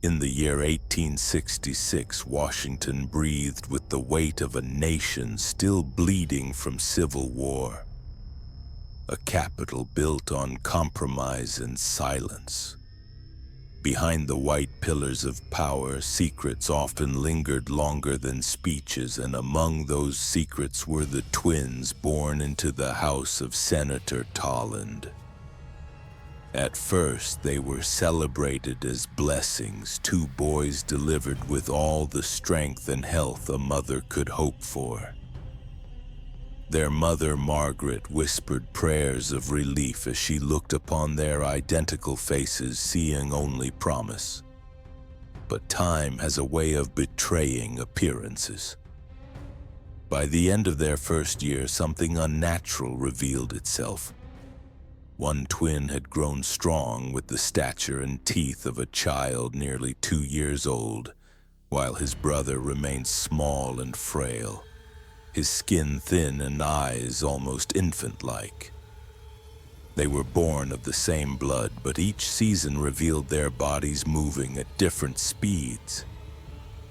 In the year 1866, Washington breathed with the weight of a nation still bleeding from civil war. A capital built on compromise and silence. Behind the white pillars of power, secrets often lingered longer than speeches, and among those secrets were the twins born into the house of Senator Tolland. At first, they were celebrated as blessings, two boys delivered with all the strength and health a mother could hope for. Their mother, Margaret, whispered prayers of relief as she looked upon their identical faces, seeing only promise. But time has a way of betraying appearances. By the end of their first year, something unnatural revealed itself. One twin had grown strong with the stature and teeth of a child nearly 2 years old, while his brother remained small and frail, his skin thin and eyes almost infant-like. They were born of the same blood, but each season revealed their bodies moving at different speeds.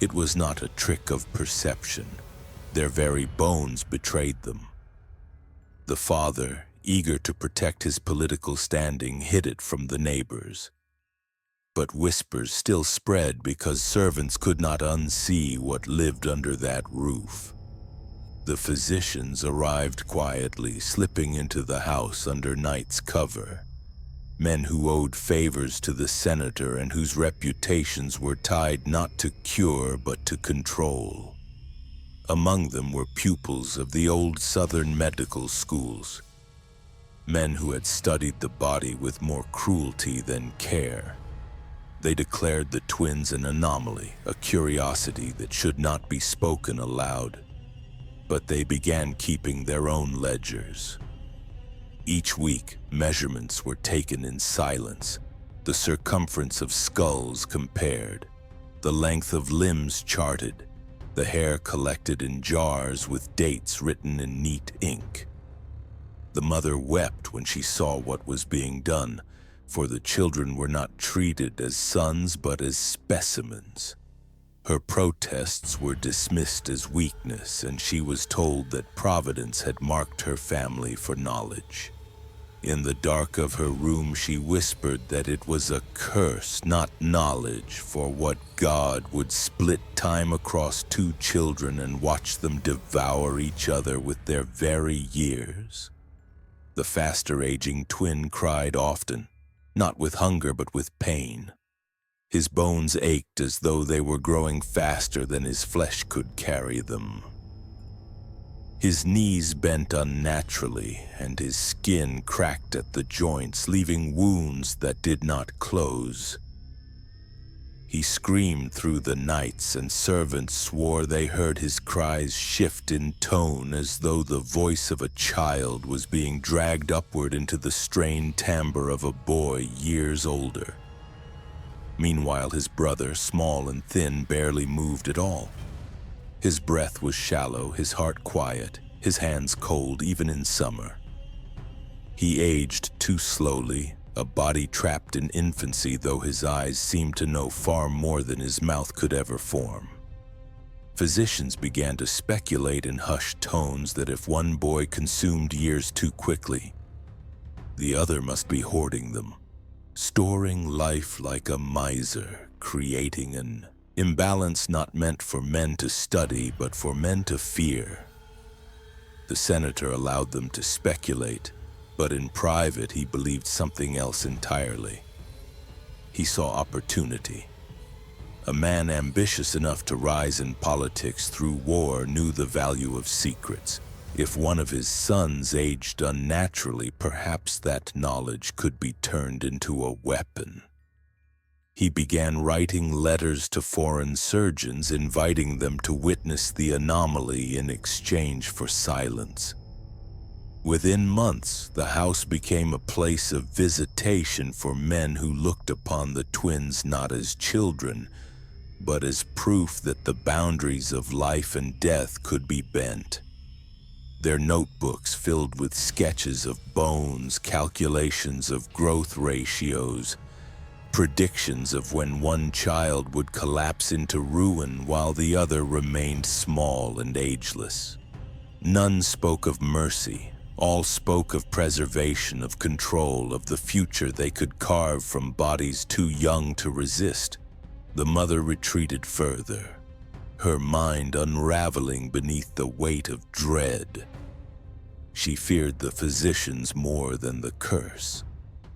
It was not a trick of perception. Their very bones betrayed them. The father, eager to protect his political standing, hid it from the neighbors. But whispers still spread because servants could not unsee what lived under that roof. The physicians arrived quietly, slipping into the house under night's cover. Men who owed favors to the senator and whose reputations were tied not to cure but to control. Among them were pupils of the old Southern medical schools, men who had studied the body with more cruelty than care. They declared the twins an anomaly, a curiosity that should not be spoken aloud. But they began keeping their own ledgers. Each week, measurements were taken in silence, the circumference of skulls compared, the length of limbs charted, the hair collected in jars with dates written in neat ink. The mother wept when she saw what was being done, for the children were not treated as sons but as specimens. Her protests were dismissed as weakness, and she was told that Providence had marked her family for knowledge. In the dark of her room, she whispered that it was a curse, not knowledge, for what God would split time across two children and watch them devour each other with their very years. The faster-aging twin cried often, not with hunger but with pain. His bones ached as though they were growing faster than his flesh could carry them. His knees bent unnaturally, and his skin cracked at the joints, leaving wounds that did not close. He screamed through the nights, and servants swore they heard his cries shift in tone as though the voice of a child was being dragged upward into the strained timbre of a boy years older. Meanwhile, his brother, small and thin, barely moved at all. His breath was shallow, his heart quiet, his hands cold even in summer. He aged too slowly, a body trapped in infancy, though his eyes seemed to know far more than his mouth could ever form. Physicians began to speculate in hushed tones that if one boy consumed years too quickly, the other must be hoarding them, storing life like a miser, creating an imbalance not meant for men to study but for men to fear. The senator allowed them to speculate, but in private he believed something else entirely. He saw opportunity. A man ambitious enough to rise in politics through war knew the value of secrets. If one of his sons aged unnaturally, perhaps that knowledge could be turned into a weapon. He began writing letters to foreign surgeons, inviting them to witness the anomaly in exchange for silence. Within months, the house became a place of visitation for men who looked upon the twins not as children, but as proof that the boundaries of life and death could be bent. Their notebooks filled with sketches of bones, calculations of growth ratios, predictions of when one child would collapse into ruin while the other remained small and ageless. None spoke of mercy. All spoke of preservation, of control, of the future they could carve from bodies too young to resist. The mother retreated further, her mind unraveling beneath the weight of dread. She feared the physicians more than the curse.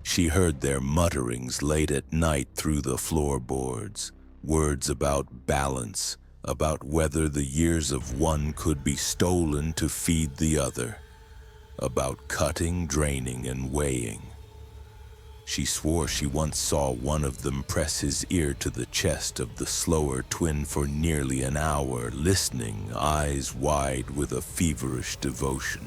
She heard their mutterings late at night through the floorboards, words about balance, about whether the years of one could be stolen to feed the other, about cutting, draining, and weighing. She swore she once saw one of them press his ear to the chest of the slower twin for nearly an hour, listening, eyes wide with a feverish devotion.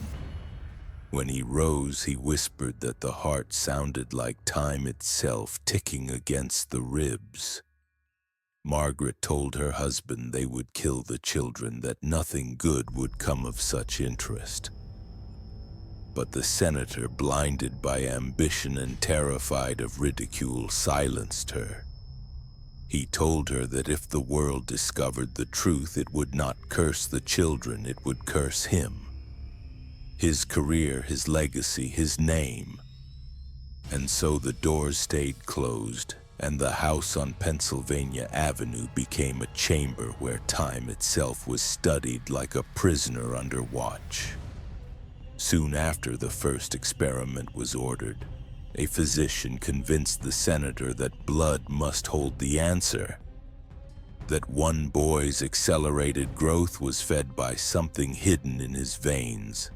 When he rose, he whispered that the heart sounded like time itself ticking against the ribs. Margaret told her husband they would kill the children, that nothing good would come of such interest. But the senator, blinded by ambition and terrified of ridicule, silenced her. He told her that if the world discovered the truth, it would not curse the children, it would curse him. His career, his legacy, his name. And so the doors stayed closed, and the house on Pennsylvania Avenue became a chamber where time itself was studied like a prisoner under watch. Soon after the first experiment was ordered, a physician convinced the senator that blood must hold the answer, that one boy's accelerated growth was fed by something hidden in his veins.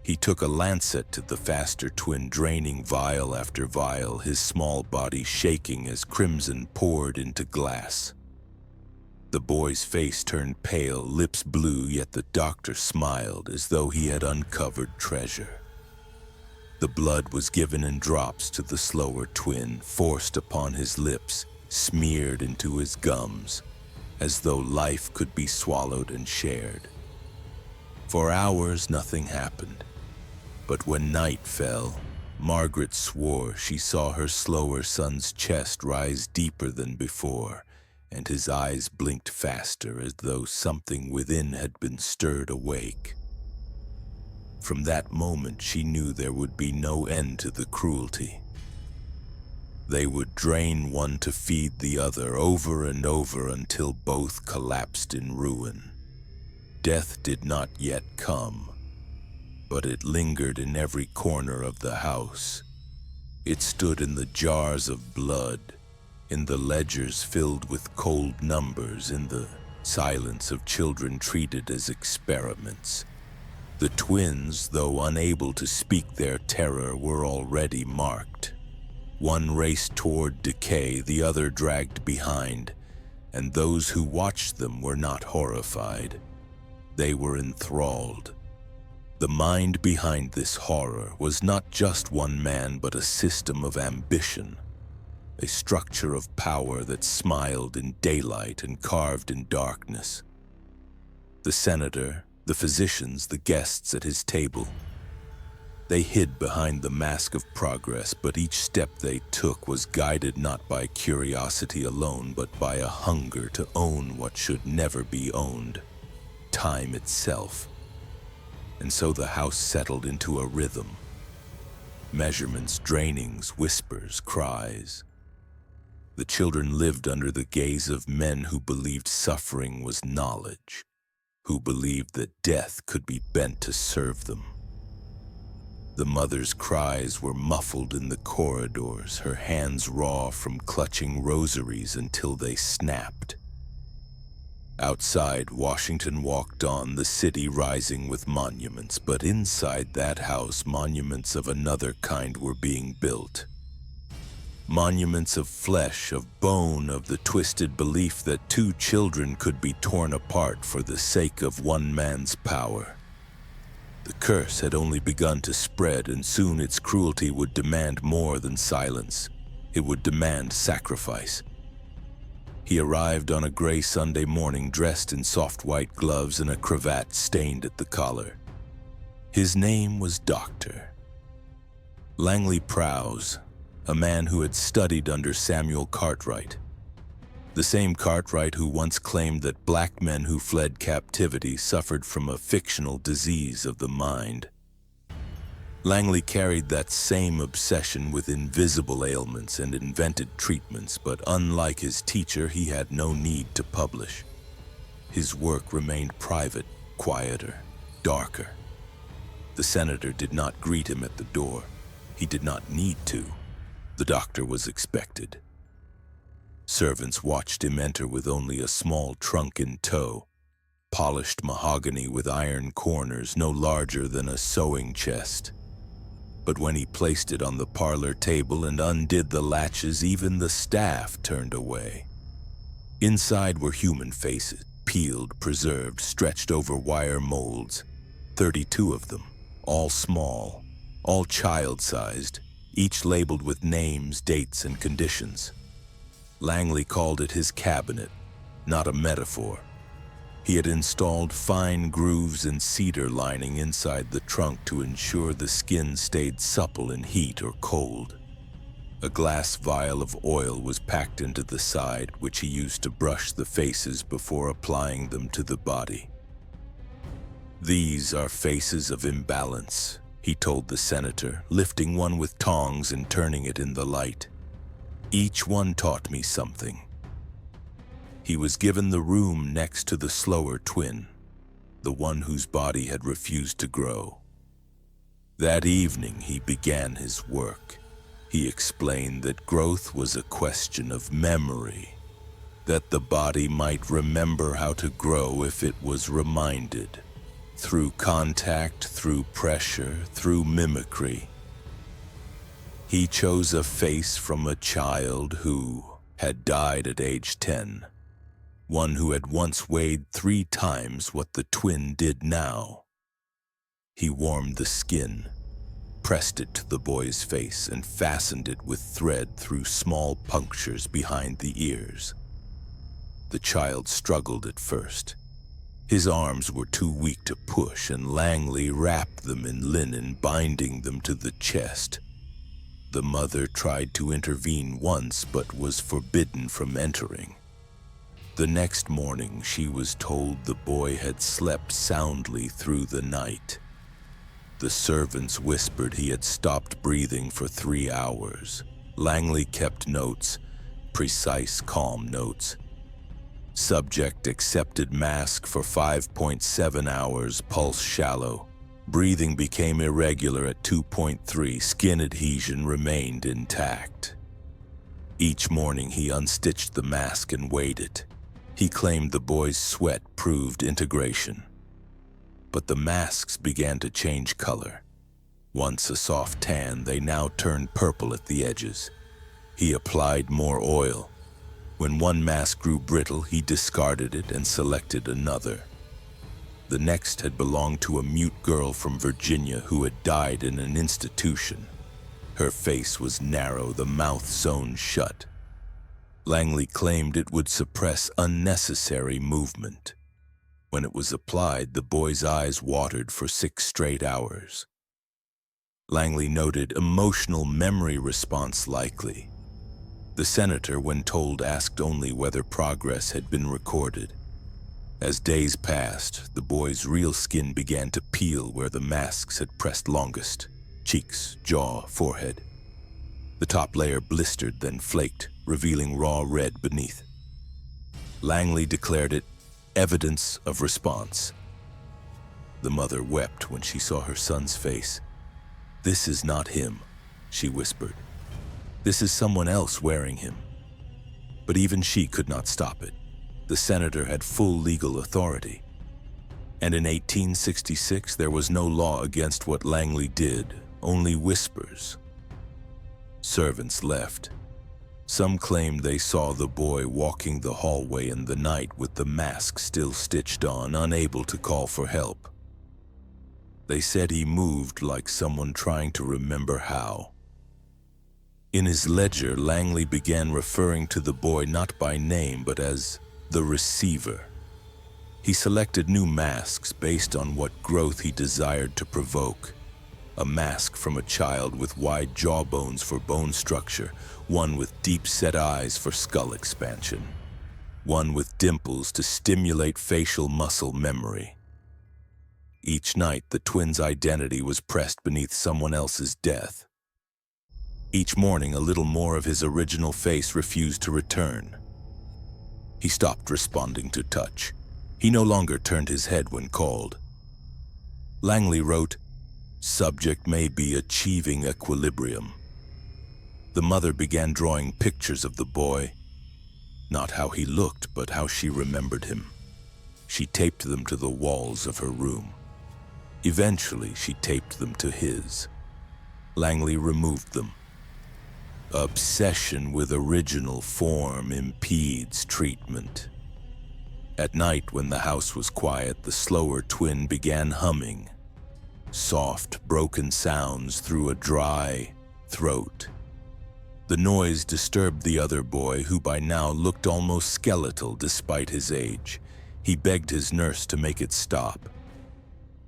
He took a lancet to the faster twin, draining vial after vial, his small body shaking as crimson poured into glass. The boy's face turned pale, lips blue, yet the doctor smiled as though he had uncovered treasure. The blood was given in drops to the slower twin, forced upon his lips, smeared into his gums, as though life could be swallowed and shared. For hours, nothing happened. But when night fell, Margaret swore she saw her slower son's chest rise deeper than before, and his eyes blinked faster as though something within had been stirred awake. From that moment, she knew there would be no end to the cruelty. They would drain one to feed the other over and over until both collapsed in ruin. Death did not yet come, but it lingered in every corner of the house. It stood in the jars of blood, in the ledgers filled with cold numbers, in the silence of children treated as experiments. The twins, though unable to speak their terror, were already marked. One raced toward decay, the other dragged behind, and those who watched them were not horrified. They were enthralled. The mind behind this horror was not just one man, but a system of ambition, a structure of power that smiled in daylight and carved in darkness. The senator, the physicians, the guests at his table, they hid behind the mask of progress, but each step they took was guided not by curiosity alone, but by a hunger to own what should never be owned, time itself. And so the house settled into a rhythm. Measurements, drainings, whispers, cries. The children lived under the gaze of men who believed suffering was knowledge, who believed that death could be bent to serve them. The mother's cries were muffled in the corridors, her hands raw from clutching rosaries until they snapped. Outside, Washington walked on, the city rising with monuments, but inside that house, monuments of another kind were being built. Monuments of flesh, of bone, of the twisted belief that two children could be torn apart for the sake of one man's power. The curse had only begun to spread, and soon its cruelty would demand more than silence. It would demand sacrifice. He arrived on a gray Sunday morning, dressed in soft white gloves and a cravat stained at the collar. His name was Dr. Langley Prowse, a man who had studied under Samuel Cartwright, the same Cartwright who once claimed that black men who fled captivity suffered from a fictional disease of the mind. Langley carried that same obsession with invisible ailments and invented treatments, but unlike his teacher, he had no need to publish. His work remained private, quieter, darker. The senator did not greet him at the door. He did not need to. The doctor was expected. Servants watched him enter with only a small trunk in tow, polished mahogany with iron corners no larger than a sewing chest. But when he placed it on the parlor table and undid the latches, even the staff turned away. Inside were human faces, peeled, preserved, stretched over wire molds, 32 of them, all small, all child-sized, each labeled with names, dates, and conditions. Langley called it his cabinet, not a metaphor. He had installed fine grooves and cedar lining inside the trunk to ensure the skin stayed supple in heat or cold. A glass vial of oil was packed into the side, which he used to brush the faces before applying them to the body. "These are faces of imbalance," he told the senator, lifting one with tongs and turning it in the light. "Each one taught me something." He was given the room next to the slower twin, the one whose body had refused to grow. That evening he began his work. He explained that growth was a question of memory, that the body might remember how to grow if it was reminded, through contact, through pressure, through mimicry. He chose a face from a child who had died at age 10. One who had once weighed 3 times what the twin did now. He warmed the skin, pressed it to the boy's face, and fastened it with thread through small punctures behind the ears. The child struggled at first. His arms were too weak to push, and Langley wrapped them in linen, binding them to the chest. The mother tried to intervene once, but was forbidden from entering. The next morning, she was told the boy had slept soundly through the night. The servants whispered he had stopped breathing for 3 hours. Langley kept notes, precise, calm notes. Subject accepted mask for 5.7 hours, pulse shallow. Breathing became irregular at 2.3. Skin adhesion remained intact. Each morning he unstitched the mask and weighed it. He claimed the boy's sweat proved integration. But the masks began to change color. Once a soft tan, they now turned purple at the edges. He applied more oil. When one mask grew brittle, he discarded it and selected another. The next had belonged to a mute girl from Virginia who had died in an institution. Her face was narrow, the mouth sewn shut. Langley claimed it would suppress unnecessary movement. When it was applied, the boy's eyes watered for 6 straight hours. Langley noted emotional memory response likely. The senator, when told, asked only whether progress had been recorded. As days passed, the boy's real skin began to peel where the masks had pressed longest: cheeks, jaw, forehead. The top layer blistered, then flaked, revealing raw red beneath. Langley declared it evidence of response. The mother wept when she saw her son's face. "This is not him," she whispered. "This is someone else wearing him." But even she could not stop it. The senator had full legal authority. And in 1866, there was no law against what Langley did, only whispers. Servants left. Some claimed they saw the boy walking the hallway in the night with the mask still stitched on, unable to call for help. They said he moved like someone trying to remember how. In his ledger, Langley began referring to the boy not by name but as the receiver. He selected new masks based on what growth he desired to provoke. A mask from a child with wide jawbones for bone structure, one with deep-set eyes for skull expansion, one with dimples to stimulate facial muscle memory. Each night, the twins' identity was pressed beneath someone else's death. Each morning, a little more of his original face refused to return. He stopped responding to touch. He no longer turned his head when called. Langley wrote, "Subject may be achieving equilibrium." The mother began drawing pictures of the boy, not how he looked, but how she remembered him. She taped them to the walls of her room. Eventually, she taped them to his. Langley removed them. Obsession with original form impedes treatment. At night, when the house was quiet, the slower twin began humming. Soft, broken sounds through a dry throat. The noise disturbed the other boy, who by now looked almost skeletal despite his age. He begged his nurse to make it stop.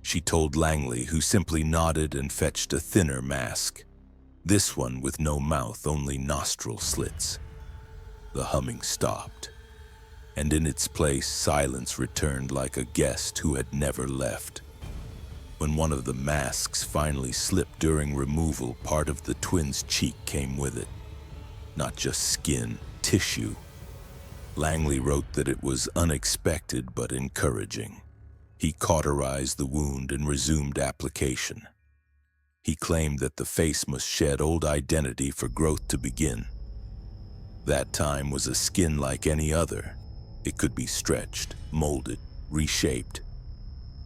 She told Langley, who simply nodded and fetched a thinner mask. This one with no mouth, only nostril slits. The humming stopped, and in its place, silence returned like a guest who had never left. When one of the masks finally slipped during removal, part of the twin's cheek came with it. Not just skin, tissue. Langley wrote that it was unexpected but encouraging. He cauterized the wound and resumed application. He claimed that the face must shed old identity for growth to begin. That time was a skin like any other. It could be stretched, molded, reshaped.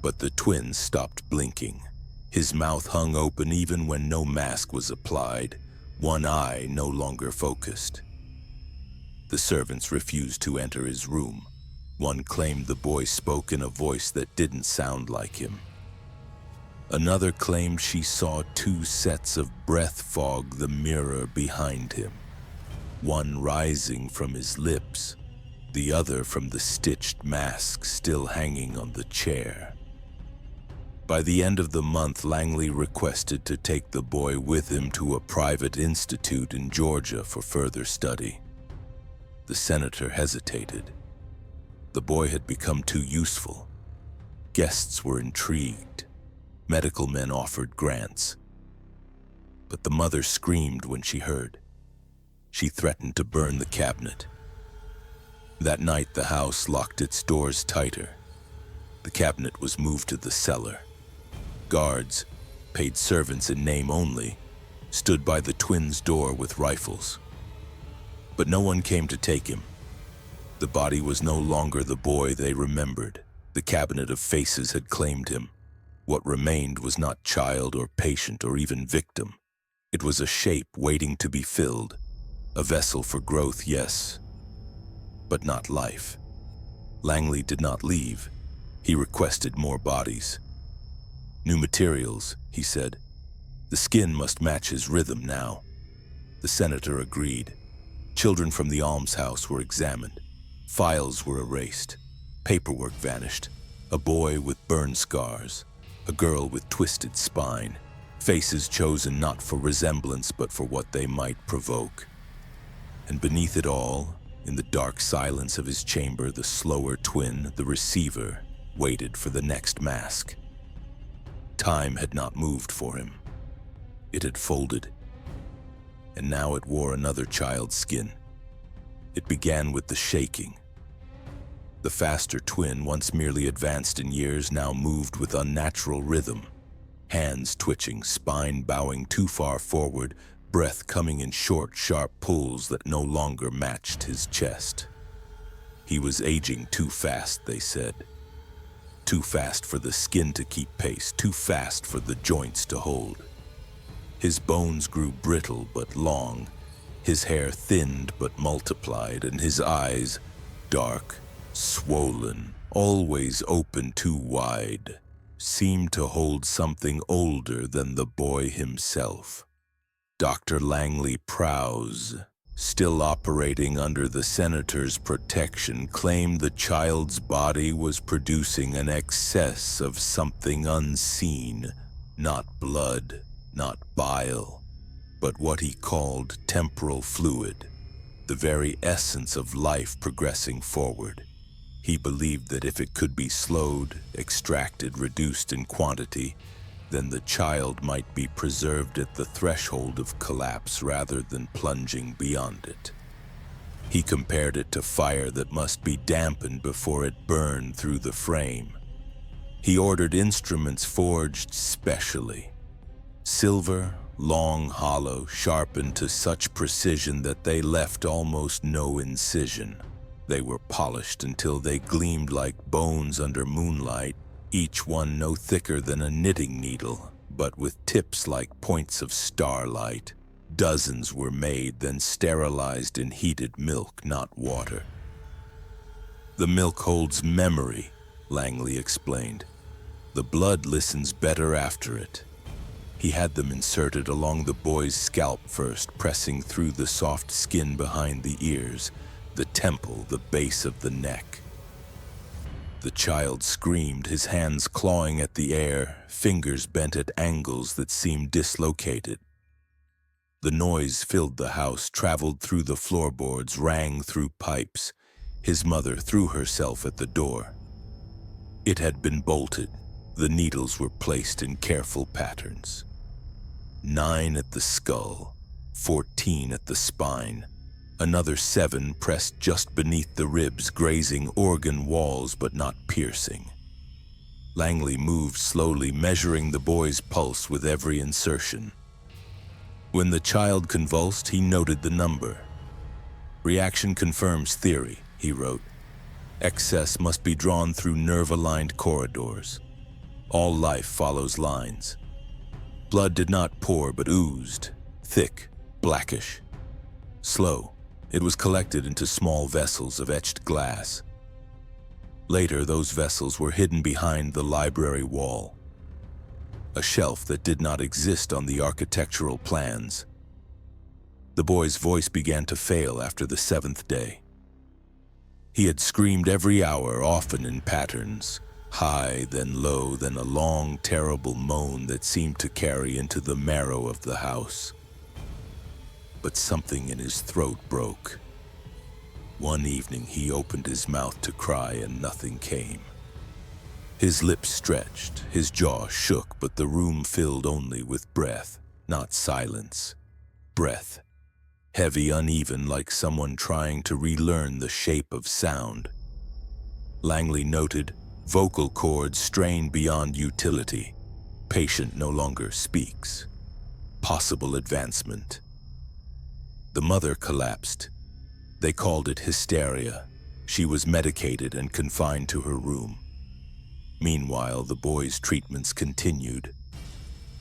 But the twin stopped blinking. His mouth hung open even when no mask was applied, one eye no longer focused. The servants refused to enter his room. One claimed the boy spoke in a voice that didn't sound like him. Another claimed she saw two sets of breath fog the mirror behind him, one rising from his lips, the other from the stitched mask still hanging on the chair. By the end of the month, Langley requested to take the boy with him to a private institute in Georgia for further study. The senator hesitated. The boy had become too useful. Guests were intrigued. Medical men offered grants. But the mother screamed when she heard. She threatened to burn the cabinet. That night, the house locked its doors tighter. The cabinet was moved to the cellar. Guards, paid servants in name only, stood by the twins' door with rifles. But no one came to take him. The body was no longer the boy they remembered. The cabinet of faces had claimed him. What remained was not child or patient or even victim. It was a shape waiting to be filled. A vessel for growth, yes, but not life. Langley did not leave. He requested more bodies. New materials, he said. The skin must match his rhythm now. The senator agreed. Children from the almshouse were examined. Files were erased. Paperwork vanished. A boy with burn scars. A girl with twisted spine. Faces chosen not for resemblance but for what they might provoke. And beneath it all, in the dark silence of his chamber, the slower twin, the receiver, waited for the next mask. Time had not moved for him. It had folded. And now it wore another child's skin. It began with the shaking. The faster twin, once merely advanced in years, now moved with unnatural rhythm. Hands twitching, spine bowing too far forward, breath coming in short, sharp pulls that no longer matched his chest. He was aging too fast, they said. Too fast for the skin to keep pace, too fast for the joints to hold. His bones grew brittle but long, his hair thinned but multiplied, and his eyes, dark, swollen, always open too wide, seemed to hold something older than the boy himself. Dr. Langley Prowse, still operating under the senator's protection, claimed the child's body was producing an excess of something unseen, not blood, not bile, but what he called temporal fluid, the very essence of life progressing forward. He believed that if it could be slowed, extracted, reduced in quantity, then the child might be preserved at the threshold of collapse rather than plunging beyond it. He compared it to fire that must be dampened before it burned through the frame. He ordered instruments forged specially. Silver, long, hollow, sharpened to such precision that they left almost no incision. They were polished until they gleamed like bones under moonlight, each one no thicker than a knitting needle, but with tips like points of starlight. Dozens were made, then sterilized in heated milk, not water. The milk holds memory, Langley explained. The blood listens better after it. He had them inserted along the boy's scalp first, pressing through the soft skin behind the ears, the temple, the base of the neck. The child screamed, his hands clawing at the air, fingers bent at angles that seemed dislocated. The noise filled the house, traveled through the floorboards, rang through pipes. His mother threw herself at the door. It had been bolted. The needles were placed in careful patterns. 9 at the skull, 14 at the spine. Another 7 pressed just beneath the ribs, grazing organ walls but not piercing. Langley moved slowly, measuring the boy's pulse with every insertion. When the child convulsed, he noted the number. "Reaction confirms theory," he wrote. "Excess must be drawn through nerve-aligned corridors. All life follows lines." Blood did not pour but oozed, thick, blackish. Slow, it was collected into small vessels of etched glass. Later, those vessels were hidden behind the library wall, a shelf that did not exist on the architectural plans. The boy's voice began to fail after the 7th day. He had screamed every hour, often in patterns, high, then low, then a long, terrible moan that seemed to carry into the marrow of the house. But something in his throat broke. One evening he opened his mouth to cry and nothing came. His lips stretched, his jaw shook, but the room filled only with breath, not silence. Breath, heavy, uneven, like someone trying to relearn the shape of sound. Langley noted, vocal cords strained beyond utility. Patient no longer speaks. Possible advancement. The mother collapsed. They called it hysteria. She was medicated and confined to her room. Meanwhile, the boy's treatments continued.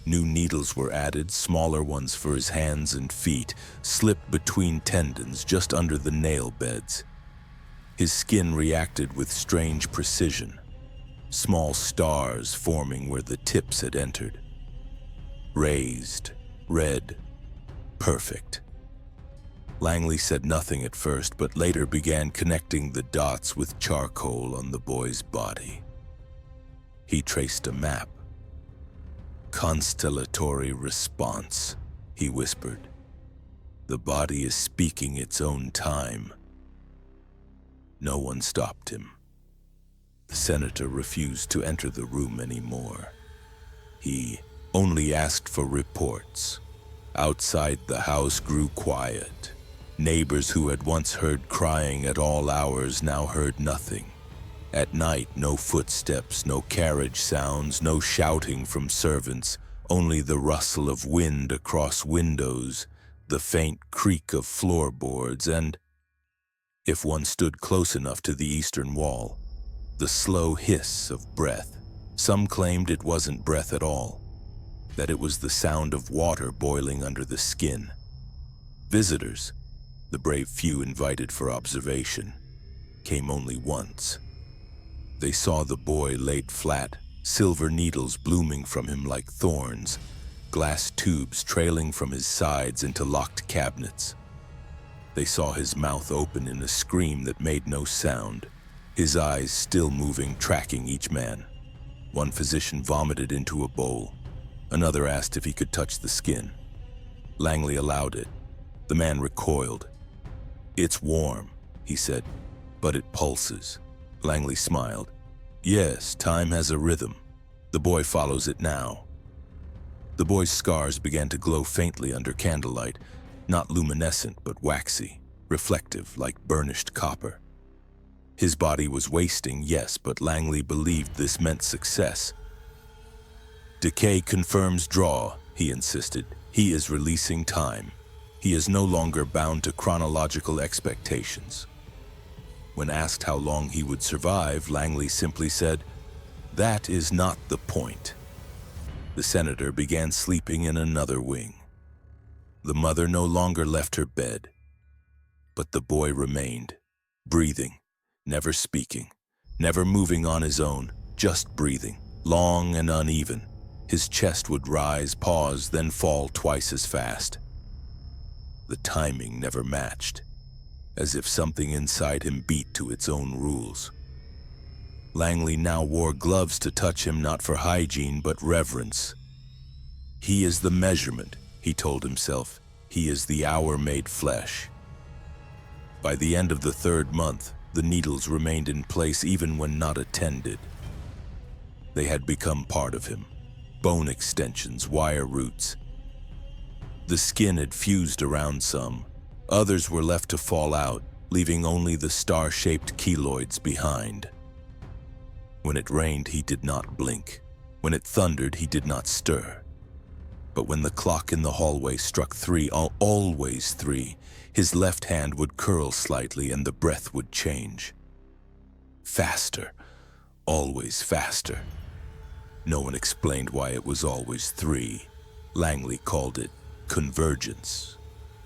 New needles were added, smaller ones for his hands and feet, slipped between tendons just under the nail beds. His skin reacted with strange precision, small stars forming where the tips had entered. Raised, red, perfect. Langley said nothing at first, but later began connecting the dots with charcoal on the boy's body. He traced a map. "Constellatory response," he whispered. "The body is speaking its own time." No one stopped him. The senator refused to enter the room anymore. He only asked for reports. Outside the house grew quiet. Neighbors who had once heard crying at all hours now heard nothing. At night, no footsteps, no carriage sounds, no shouting from servants, only the rustle of wind across windows, the faint creak of floorboards, and, if one stood close enough to the eastern wall, the slow hiss of breath. Some claimed it wasn't breath at all, that it was the sound of water boiling under the skin. Visitors, the brave few invited for observation, came only once. They saw the boy laid flat, silver needles blooming from him like thorns, glass tubes trailing from his sides into locked cabinets. They saw his mouth open in a scream that made no sound, his eyes still moving, tracking each man. One physician vomited into a bowl. Another asked if he could touch the skin. Langley allowed it. The man recoiled. "It's warm," he said, "but it pulses." Langley smiled. "Yes, time has a rhythm. The boy follows it now." The boy's scars began to glow faintly under candlelight, not luminescent but waxy, reflective like burnished copper. His body was wasting, yes, but Langley believed this meant success. "Decay confirms draw," he insisted. "He is releasing time. He is no longer bound to chronological expectations." When asked how long he would survive, Langley simply said, "That is not the point." The senator began sleeping in another wing. The mother no longer left her bed, but the boy remained, breathing, never speaking, never moving on his own, just breathing, long and uneven. His chest would rise, pause, then fall twice as fast. The timing never matched, as if something inside him beat to its own rules. Langley now wore gloves to touch him, not for hygiene, but reverence. He is the measurement, he told himself. He is the hour made flesh. By the end of the 3rd month, the needles remained in place even when not attended. They had become part of him. Bone extensions, wire roots. The skin had fused around some. Others were left to fall out, leaving only the star-shaped keloids behind. When it rained, he did not blink. When it thundered, he did not stir. But when the clock in the hallway struck 3, always 3, his left hand would curl slightly and the breath would change. Faster, always faster. No one explained why it was always 3. Langley called it convergence.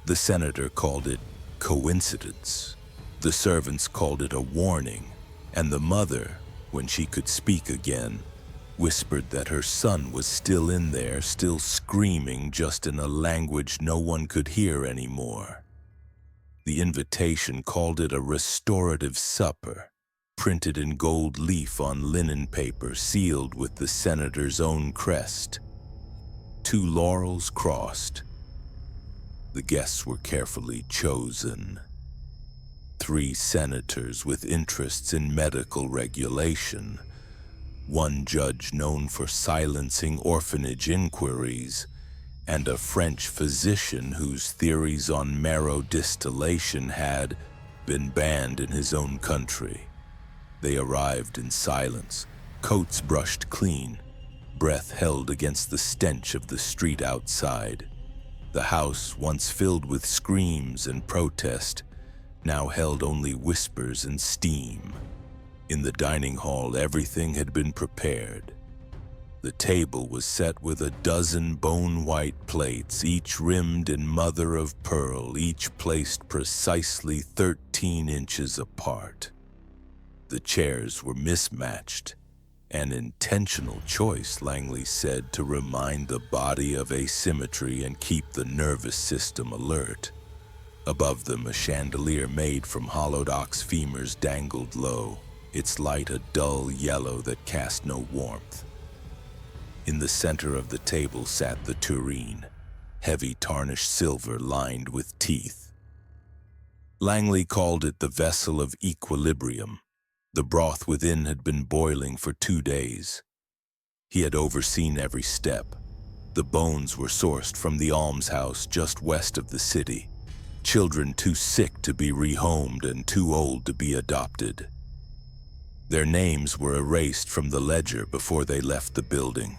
The senator called it coincidence. The servants called it a warning. And the mother, when she could speak again, whispered that her son was still in there, still screaming, just in a language no one could hear anymore. The invitation called it a restorative supper, printed in gold leaf on linen paper, sealed with the senator's own crest. 2 laurels crossed. The guests were carefully chosen. 3 senators with interests in medical regulation, 1 judge known for silencing orphanage inquiries, and a French physician whose theories on marrow distillation had been banned in his own country. They arrived in silence, coats brushed clean, breath held against the stench of the street outside. The house, once filled with screams and protest, now held only whispers and steam. In the dining hall, everything had been prepared. The table was set with a dozen bone-white plates, each rimmed in mother of pearl, each placed precisely 13 inches apart. The chairs were mismatched, an intentional choice, Langley said, to remind the body of asymmetry and keep the nervous system alert. Above them, a chandelier made from hollowed ox femurs dangled low, its light a dull yellow that cast no warmth. In the center of the table sat the tureen, heavy tarnished silver lined with teeth. Langley called it the vessel of equilibrium. The broth within had been boiling for 2 days. He had overseen every step. The bones were sourced from the almshouse just west of the city. Children too sick to be rehomed and too old to be adopted. Their names were erased from the ledger before they left the building.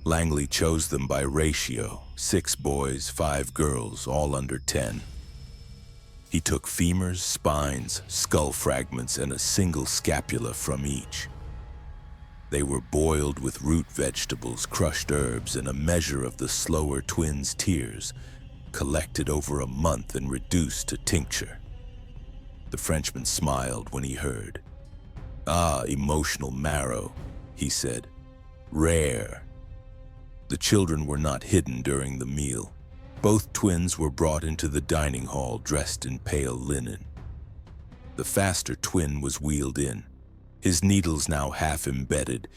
Langley chose them by ratio, 6 boys, 5 girls, all under 10. He took femurs, spines, skull fragments, and a single scapula from each. They were boiled with root vegetables, crushed herbs, and a measure of the slower twins' tears, collected over a month and reduced to tincture. The Frenchman smiled when he heard. "Ah, emotional marrow," he said. "Rare." The children were not hidden during the meal. Both twins were brought into the dining hall dressed in pale linen. The faster twin was wheeled in, his needles now half embedded,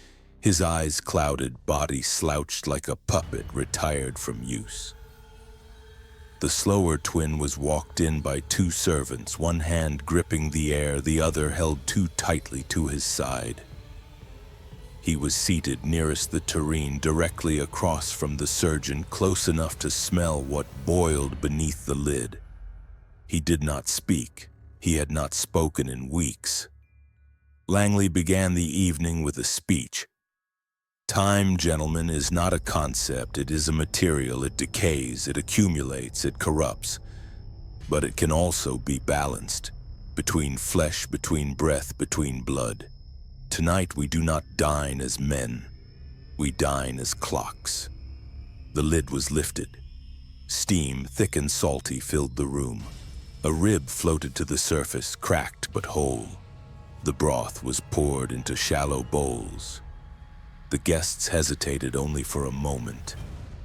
His eyes clouded, body slouched like a puppet retired from use. The slower twin was walked in by two servants, one hand gripping the air, the other held too tightly to his side. He was seated nearest the tureen, directly across from the surgeon, close enough to smell what boiled beneath the lid. He did not speak. He had not spoken in weeks. Langley began the evening with a speech. Time, gentlemen, is not a concept. It is a material. It decays, it accumulates, it corrupts. But it can also be balanced, between flesh, between breath, between blood. Tonight we do not dine as men. We dine as clocks. The lid was lifted. Steam, thick and salty, filled the room. A rib floated to the surface, cracked but whole. The broth was poured into shallow bowls. The guests hesitated only for a moment.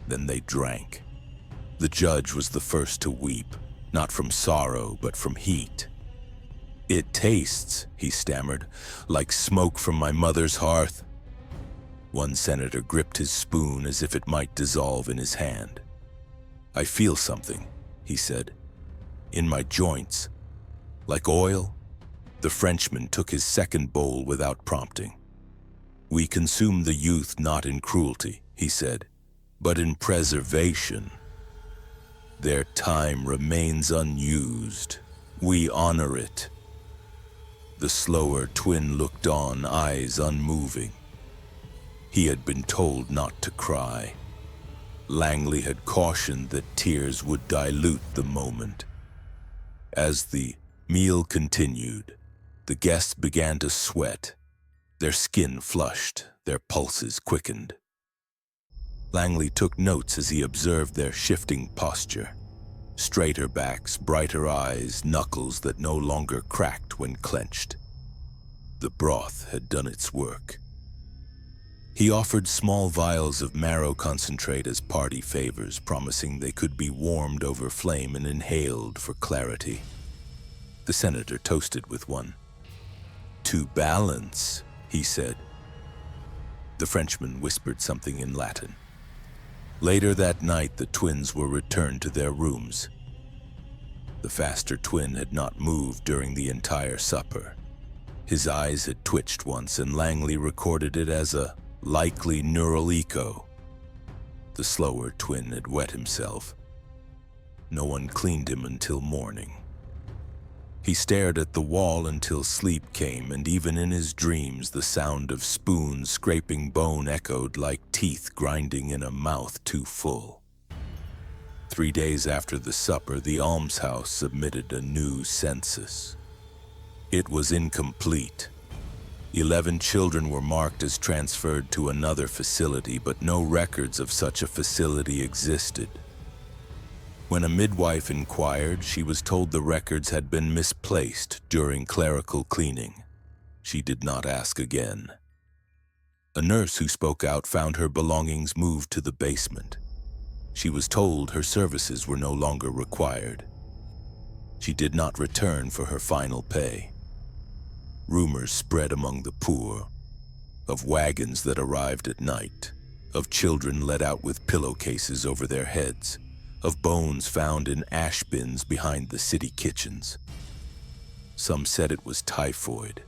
Then they drank. The judge was the first to weep, not from sorrow, but from heat. "It tastes," he stammered, "like smoke from my mother's hearth." One senator gripped his spoon as if it might dissolve in his hand. "I feel something," he said, "in my joints. Like oil." The Frenchman took his second bowl without prompting. "We consume the youth not in cruelty," he said, "but in preservation. Their time remains unused. We honor it." The slower twin looked on, eyes unmoving. He had been told not to cry. Langley had cautioned that tears would dilute the moment. As the meal continued, the guests began to sweat. Their skin flushed, their pulses quickened. Langley took notes as he observed their shifting posture. Straighter backs, brighter eyes, knuckles that no longer cracked when clenched. The broth had done its work. He offered small vials of marrow concentrate as party favors, promising they could be warmed over flame and inhaled for clarity. The senator toasted with one. "To balance," he said. The Frenchman whispered something in Latin. Later that night, the twins were returned to their rooms. The faster twin had not moved during the entire supper. His eyes had twitched once, and Langley recorded it as a likely neural echo. The slower twin had wet himself. No one cleaned him until morning. He stared at the wall until sleep came, and even in his dreams the sound of spoons scraping bone echoed like teeth grinding in a mouth too full. 3 days after the supper, the almshouse submitted a new census. It was incomplete. 11 children were marked as transferred to another facility, but no records of such a facility existed. When a midwife inquired, she was told the records had been misplaced during clerical cleaning. She did not ask again. A nurse who spoke out found her belongings moved to the basement. She was told her services were no longer required. She did not return for her final pay. Rumors spread among the poor, of wagons that arrived at night, of children let out with pillowcases over their heads, of bones found in ash bins behind the city kitchens. Some said it was typhoid.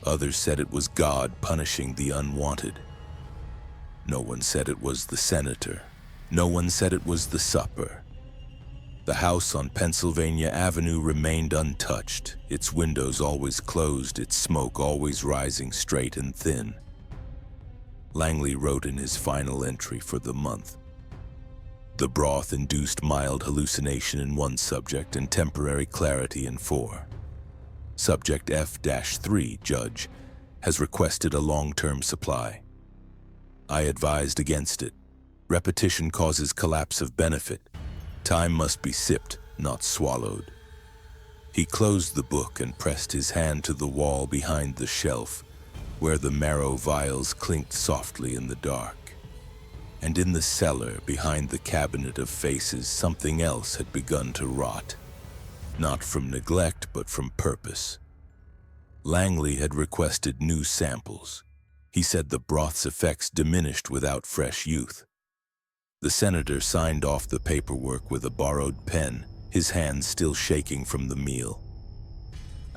Others said it was God punishing the unwanted. No one said it was the senator. No one said it was the supper. The house on Pennsylvania Avenue remained untouched, its windows always closed, its smoke always rising straight and thin. Langley wrote in his final entry for the month. The broth induced mild hallucination in 1 subject and temporary clarity in 4. Subject F-3, Judge, has requested a long-term supply. I advised against it. Repetition causes collapse of benefit. Time must be sipped, not swallowed. He closed the book and pressed his hand to the wall behind the shelf, where the marrow vials clinked softly in the dark. And in the cellar, behind the cabinet of faces, something else had begun to rot. Not from neglect, but from purpose. Langley had requested new samples. He said the broth's effects diminished without fresh youth. The senator signed off the paperwork with a borrowed pen, his hands still shaking from the meal.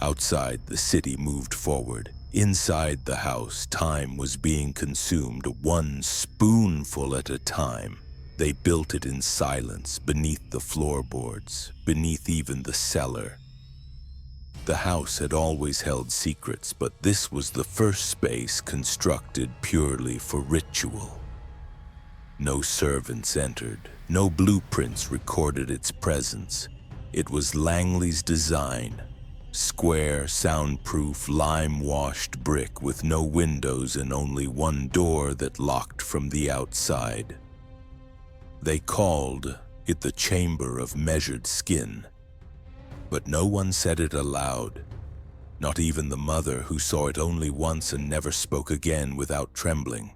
Outside, the city moved forward. Inside the house, time was being consumed, one spoonful at a time. They built it in silence, beneath the floorboards, beneath even the cellar. The house had always held secrets, but this was the first space constructed purely for ritual. No servants entered, no blueprints recorded its presence. It was Langley's design. Square, soundproof, lime-washed brick with no windows and only one door that locked from the outside. They called it the Chamber of Measured Skin. But no one said it aloud, not even the mother, who saw it only once and never spoke again without trembling.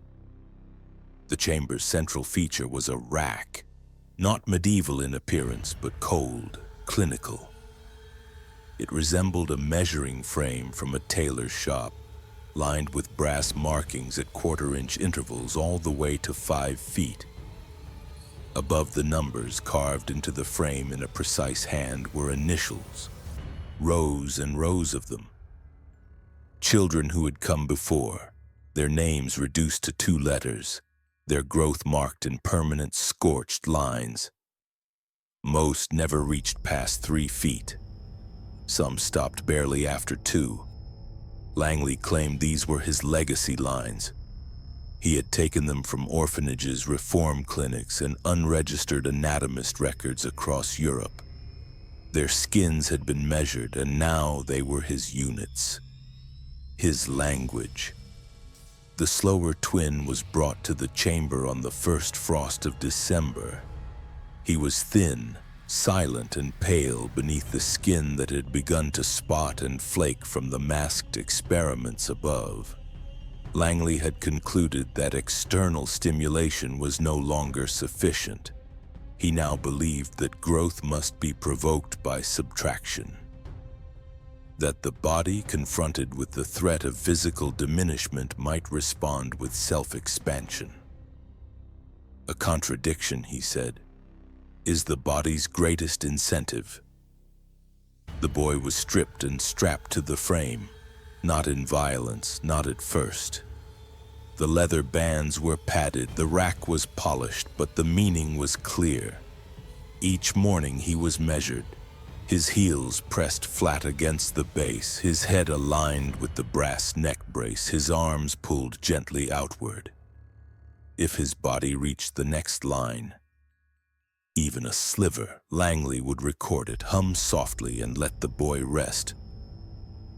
The chamber's central feature was a rack, not medieval in appearance, but cold, clinical. It resembled a measuring frame from a tailor's shop, lined with brass markings at quarter-inch intervals all the way to 5 feet. Above the numbers carved into the frame in a precise hand were initials, rows and rows of them. Children who had come before, their names reduced to 2 letters, their growth marked in permanent scorched lines. Most never reached past 3 feet. Some stopped barely after 2. Langley claimed these were his legacy lines. He had taken them from orphanages, reform clinics, and unregistered anatomist records across Europe. Their skins had been measured, and now they were his units. His language. The slower twin was brought to the chamber on the first frost of December. He was thin, silent, and pale beneath the skin that had begun to spot and flake from the masked experiments above. Langley had concluded that external stimulation was no longer sufficient. He now believed that growth must be provoked by subtraction. That the body, confronted with the threat of physical diminishment, might respond with self-expansion. A contradiction, he said, is the body's greatest incentive. The boy was stripped and strapped to the frame. Not in violence, not at first. The leather bands were padded, the rack was polished, but the meaning was clear. Each morning he was measured, his heels pressed flat against the base, his head aligned with the brass neck brace, his arms pulled gently outward. If his body reached the next line, even a sliver, Langley would record it, hum softly, and let the boy rest.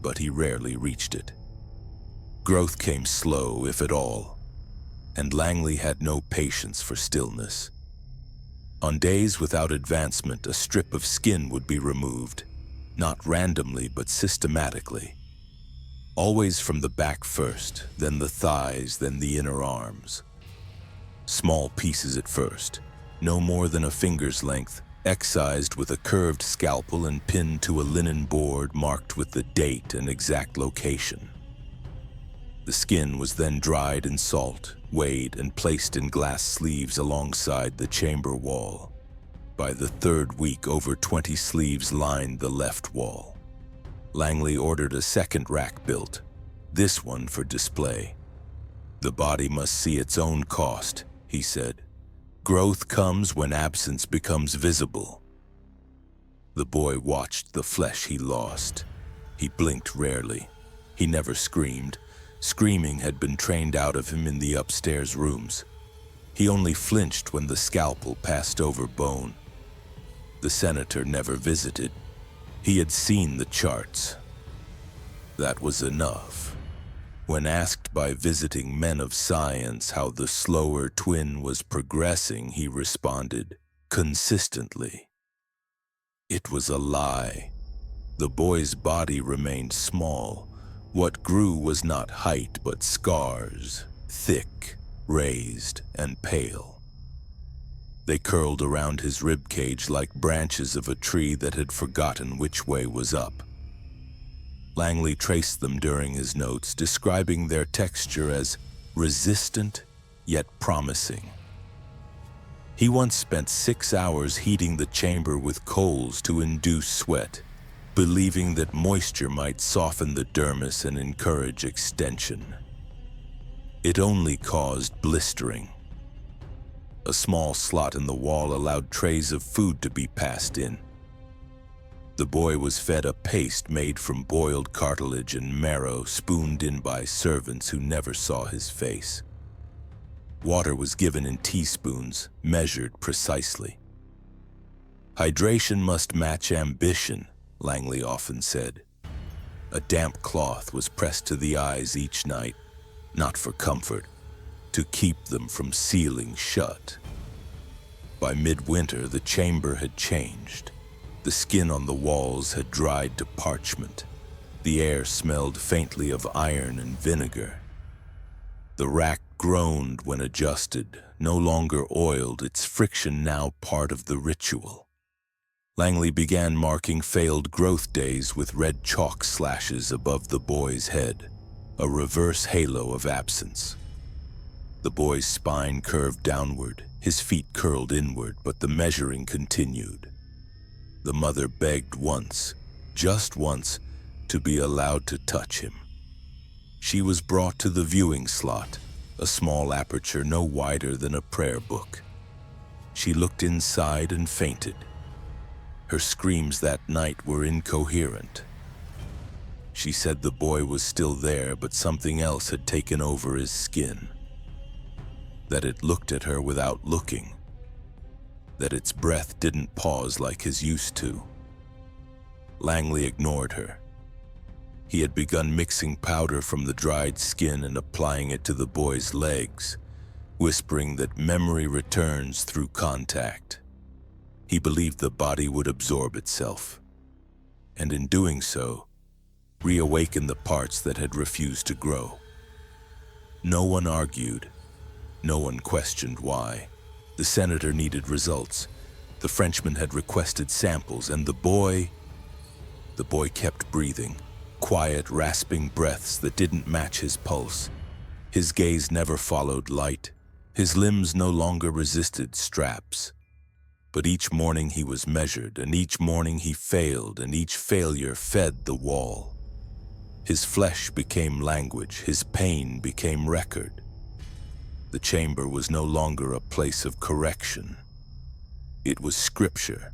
But he rarely reached it. Growth came slow, if at all, and Langley had no patience for stillness. On days without advancement, a strip of skin would be removed, not randomly but systematically. Always from the back first, then the thighs, then the inner arms. Small pieces at first, no more than a finger's length, excised with a curved scalpel and pinned to a linen board marked with the date and exact location. The skin was then dried in salt, weighed, and placed in glass sleeves alongside the chamber wall. By the 3rd week, over 20 sleeves lined the left wall. Langley ordered a second rack built, this one for display. The body must see its own cost, he said. Growth comes when absence becomes visible. The boy watched the flesh he lost. He blinked rarely. He never screamed. Screaming had been trained out of him in the upstairs rooms. He only flinched when the scalpel passed over bone. The senator never visited. He had seen the charts. That was enough. When asked by visiting men of science how the slower twin was progressing, he responded, consistently. It was a lie. The boy's body remained small. What grew was not height but scars, thick, raised, and pale. They curled around his ribcage like branches of a tree that had forgotten which way was up. Langley traced them during his notes, describing their texture as resistant yet promising. He once spent 6 hours heating the chamber with coals to induce sweat, believing that moisture might soften the dermis and encourage extension. It only caused blistering. A small slot in the wall allowed trays of food to be passed in. The boy was fed a paste made from boiled cartilage and marrow spooned in by servants who never saw his face. Water was given in teaspoons, measured precisely. Hydration must match ambition, Langley often said. A damp cloth was pressed to the eyes each night, not for comfort, to keep them from sealing shut. By midwinter, the chamber had changed. The skin on the walls had dried to parchment. The air smelled faintly of iron and vinegar. The rack groaned when adjusted, no longer oiled, its friction now part of the ritual. Langley began marking failed growth days with red chalk slashes above the boy's head, a reverse halo of absence. The boy's spine curved downward, his feet curled inward, but the measuring continued. The mother begged once, just once, to be allowed to touch him. She was brought to the viewing slot, a small aperture no wider than a prayer book. She looked inside and fainted. Her screams that night were incoherent. She said the boy was still there, but something else had taken over his skin. That it looked at her without looking. That its breath didn't pause like his used to. Langley ignored her. He had begun mixing powder from the dried skin and applying it to the boy's legs, whispering that memory returns through contact. He believed the body would absorb itself, and in doing so, reawaken the parts that had refused to grow. No one argued. No one questioned why. The senator needed results. The Frenchman had requested samples, and the boy kept breathing. Quiet, rasping breaths that didn't match his pulse. His gaze never followed light. His limbs no longer resisted straps. But each morning he was measured, and each morning he failed, and each failure fed the wall. His flesh became language, his pain became record. The chamber was no longer a place of correction. It was scripture.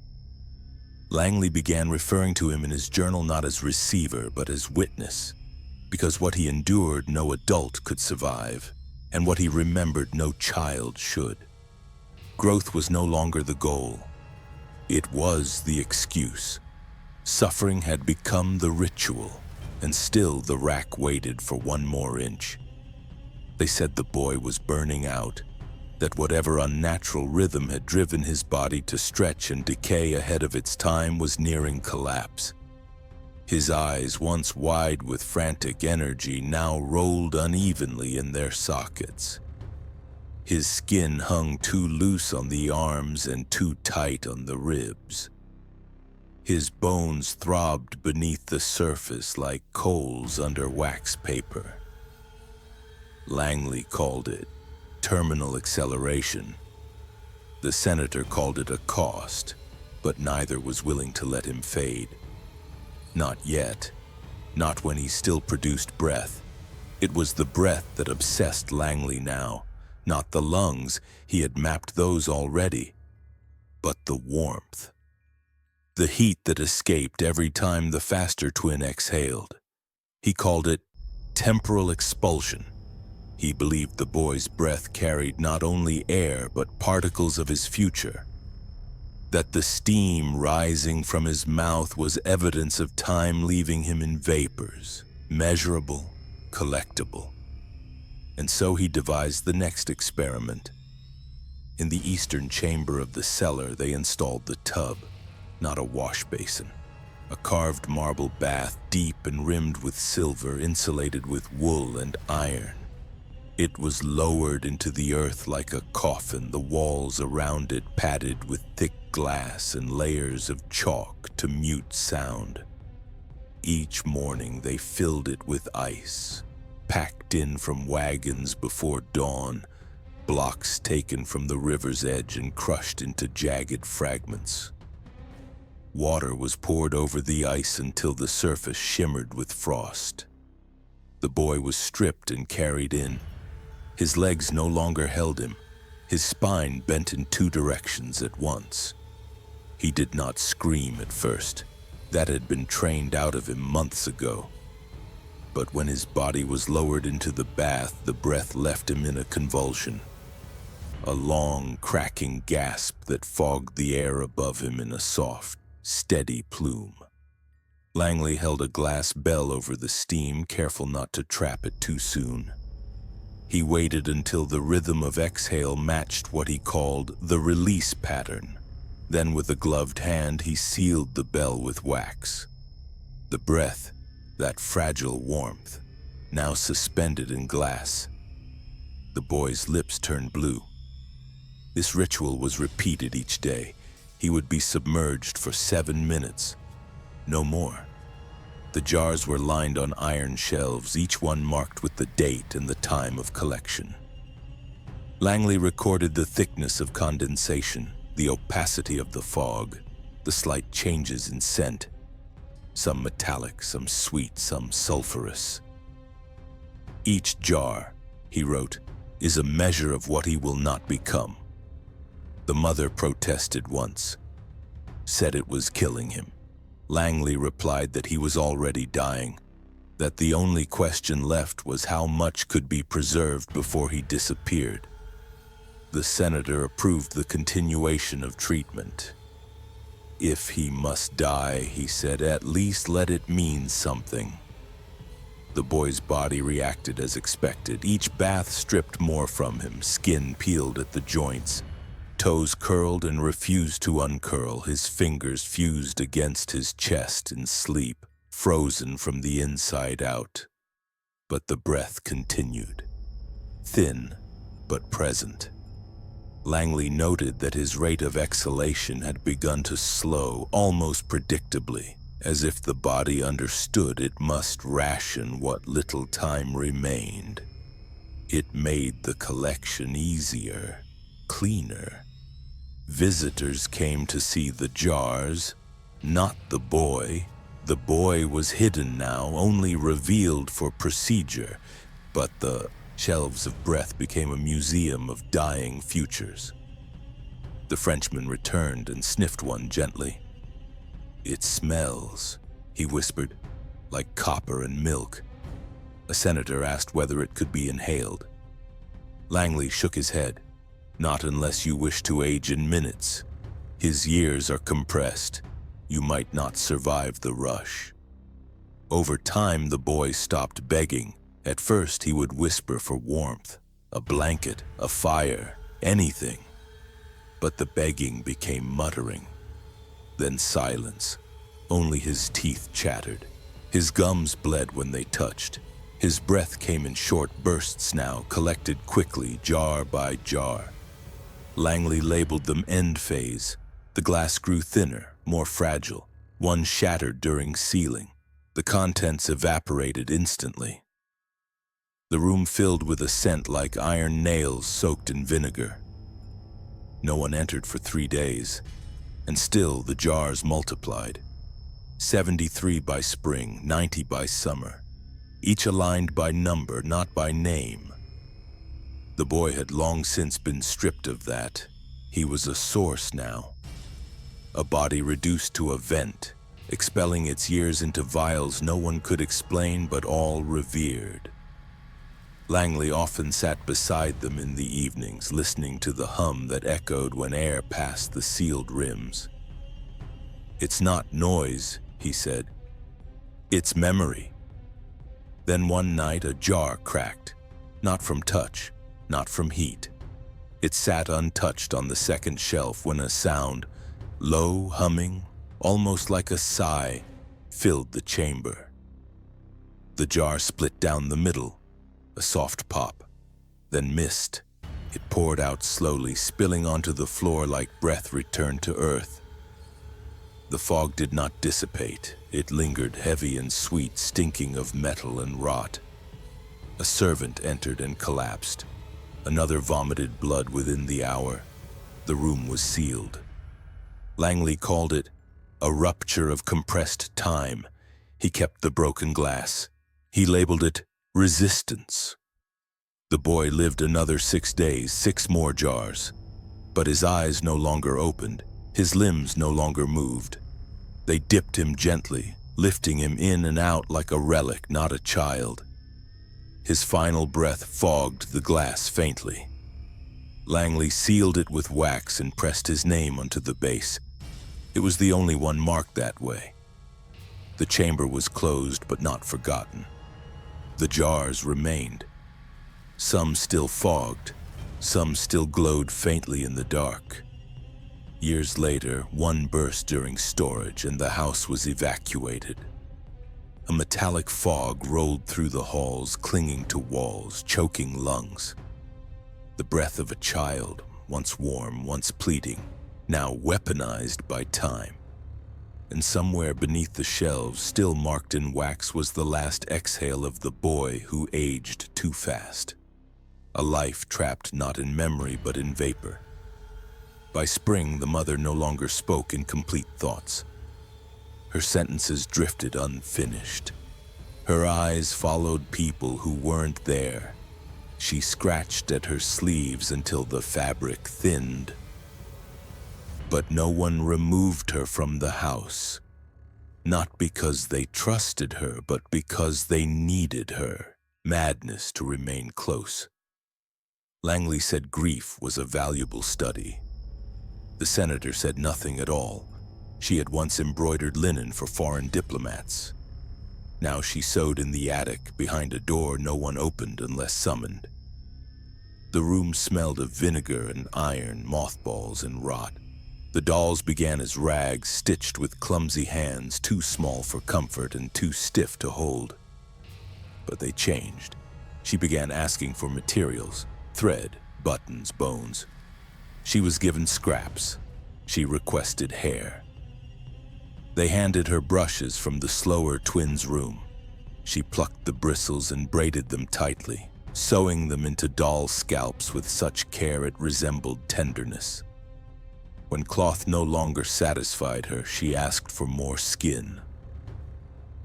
Langley began referring to him in his journal not as receiver, but as witness, because what he endured no adult could survive, and what he remembered no child should. Growth was no longer the goal. It was the excuse. Suffering had become the ritual, and still the rack waited for one more inch. They said the boy was burning out, that whatever unnatural rhythm had driven his body to stretch and decay ahead of its time was nearing collapse. His eyes, once wide with frantic energy, now rolled unevenly in their sockets. His skin hung too loose on the arms and too tight on the ribs. His bones throbbed beneath the surface like coals under wax paper. Langley called it terminal acceleration. The senator called it a cost, but neither was willing to let him fade. Not yet. Not when he still produced breath. It was the breath that obsessed Langley now. Not the lungs, he had mapped those already, but the warmth. The heat that escaped every time the faster twin exhaled. He called it temporal expulsion. He believed the boy's breath carried not only air but particles of his future. That the steam rising from his mouth was evidence of time leaving him in vapors, measurable, collectible. And so he devised the next experiment. In the eastern chamber of the cellar, they installed the tub, not a wash basin. A carved marble bath, deep and rimmed with silver, insulated with wool and iron. It was lowered into the earth like a coffin, the walls around it padded with thick glass and layers of chalk to mute sound. Each morning they filled it with ice, packed packed in from wagons before dawn, blocks taken from the river's edge and crushed into jagged fragments. Water was poured over the ice until the surface shimmered with frost. The boy was stripped and carried in. His legs no longer held him, his spine bent in two directions at once. He did not scream at first. That had been trained out of him months ago. But when his body was lowered into the bath, the breath left him in a convulsion. A long, cracking gasp that fogged the air above him in a soft, steady plume. Langley held a glass bell over the steam, careful not to trap it too soon. He waited until the rhythm of exhale matched what he called the release pattern. Then with a gloved hand, he sealed the bell with wax. The breath, that fragile warmth, now suspended in glass. The boy's lips turned blue. This ritual was repeated each day. He would be submerged for 7 minutes. No more. The jars were lined on iron shelves, each one marked with the date and the time of collection. Langley recorded the thickness of condensation, the opacity of the fog, the slight changes in scent. Some metallic, some sweet, some sulfurous. Each jar, he wrote, is a measure of what he will not become. The mother protested once, said it was killing him. Langley replied that he was already dying, that the only question left was how much could be preserved before he disappeared. The senator approved the continuation of treatment. If he must die, he said, at least let it mean something. The boy's body reacted as expected. Each bath stripped more from him, skin peeled at the joints. Toes curled and refused to uncurl, his fingers fused against his chest in sleep, frozen from the inside out. But the breath continued, thin but present. Langley noted that his rate of exhalation had begun to slow, almost predictably, as if the body understood it must ration what little time remained. It made the collection easier, cleaner. Visitors came to see the jars, not the boy. The boy was hidden now, only revealed for procedure, but the shelves of breath became a museum of dying futures. The Frenchman returned and sniffed one gently. "It smells," he whispered, "like copper and milk." A senator asked whether it could be inhaled. Langley shook his head. "Not unless you wish to age in minutes. His years are compressed. You might not survive the rush." Over time, the boy stopped begging. At first, he would whisper for warmth, a blanket, a fire, anything. But the begging became muttering. Then silence. Only his teeth chattered. His gums bled when they touched. His breath came in short bursts now, collected quickly, jar by jar. Langley labeled them end phase. The glass grew thinner, more fragile. One shattered during sealing. The contents evaporated instantly. The room filled with a scent like iron nails soaked in vinegar. No one entered for 3 days, and still the jars multiplied. 73 by spring, 90 by summer, each aligned by number, not by name. The boy had long since been stripped of that. He was a source now. A body reduced to a vent, expelling its years into vials no one could explain but all revered. Langley often sat beside them in the evenings, listening to the hum that echoed when air passed the sealed rims. "It's not noise," he said. "It's memory." Then one night a jar cracked, not from touch, not from heat. It sat untouched on the second shelf when a sound, low humming, almost like a sigh, filled the chamber. The jar split down the middle, a soft pop, then mist. It poured out slowly, spilling onto the floor like breath returned to earth. The fog did not dissipate. It lingered heavy and sweet, stinking of metal and rot. A servant entered and collapsed. Another vomited blood within the hour. The room was sealed. Langley called it a rupture of compressed time. He kept the broken glass. He labeled it resistance. The boy lived another 6 days, 6 more jars. But his eyes no longer opened. His limbs no longer moved. They dipped him gently, lifting him in and out like a relic, not a child. His final breath fogged the glass faintly. Langley sealed it with wax and pressed his name onto the base. It was the only one marked that way. The chamber was closed but not forgotten. The jars remained. Some still fogged, some still glowed faintly in the dark. Years later, one burst during storage and the house was evacuated. A metallic fog rolled through the halls, clinging to walls, choking lungs. The breath of a child, once warm, once pleading, now weaponized by time. And somewhere beneath the shelves, still marked in wax, was the last exhale of the boy who aged too fast. A life trapped not in memory but in vapor. By spring, the mother no longer spoke in complete thoughts. Her sentences drifted unfinished. Her eyes followed people who weren't there. She scratched at her sleeves until the fabric thinned. But no one removed her from the house. Not because they trusted her, but because they needed her. Madness to remain close. Langley said grief was a valuable study. The senator said nothing at all. She had once embroidered linen for foreign diplomats. Now she sewed in the attic behind a door no one opened unless summoned. The room smelled of vinegar and iron, mothballs and rot. The dolls began as rags stitched with clumsy hands, too small for comfort and too stiff to hold. But they changed. She began asking for materials, thread, buttons, bones. She was given scraps. She requested hair. They handed her brushes from the slower twins' room. She plucked the bristles and braided them tightly, sewing them into doll scalps with such care it resembled tenderness. When cloth no longer satisfied her, she asked for more skin.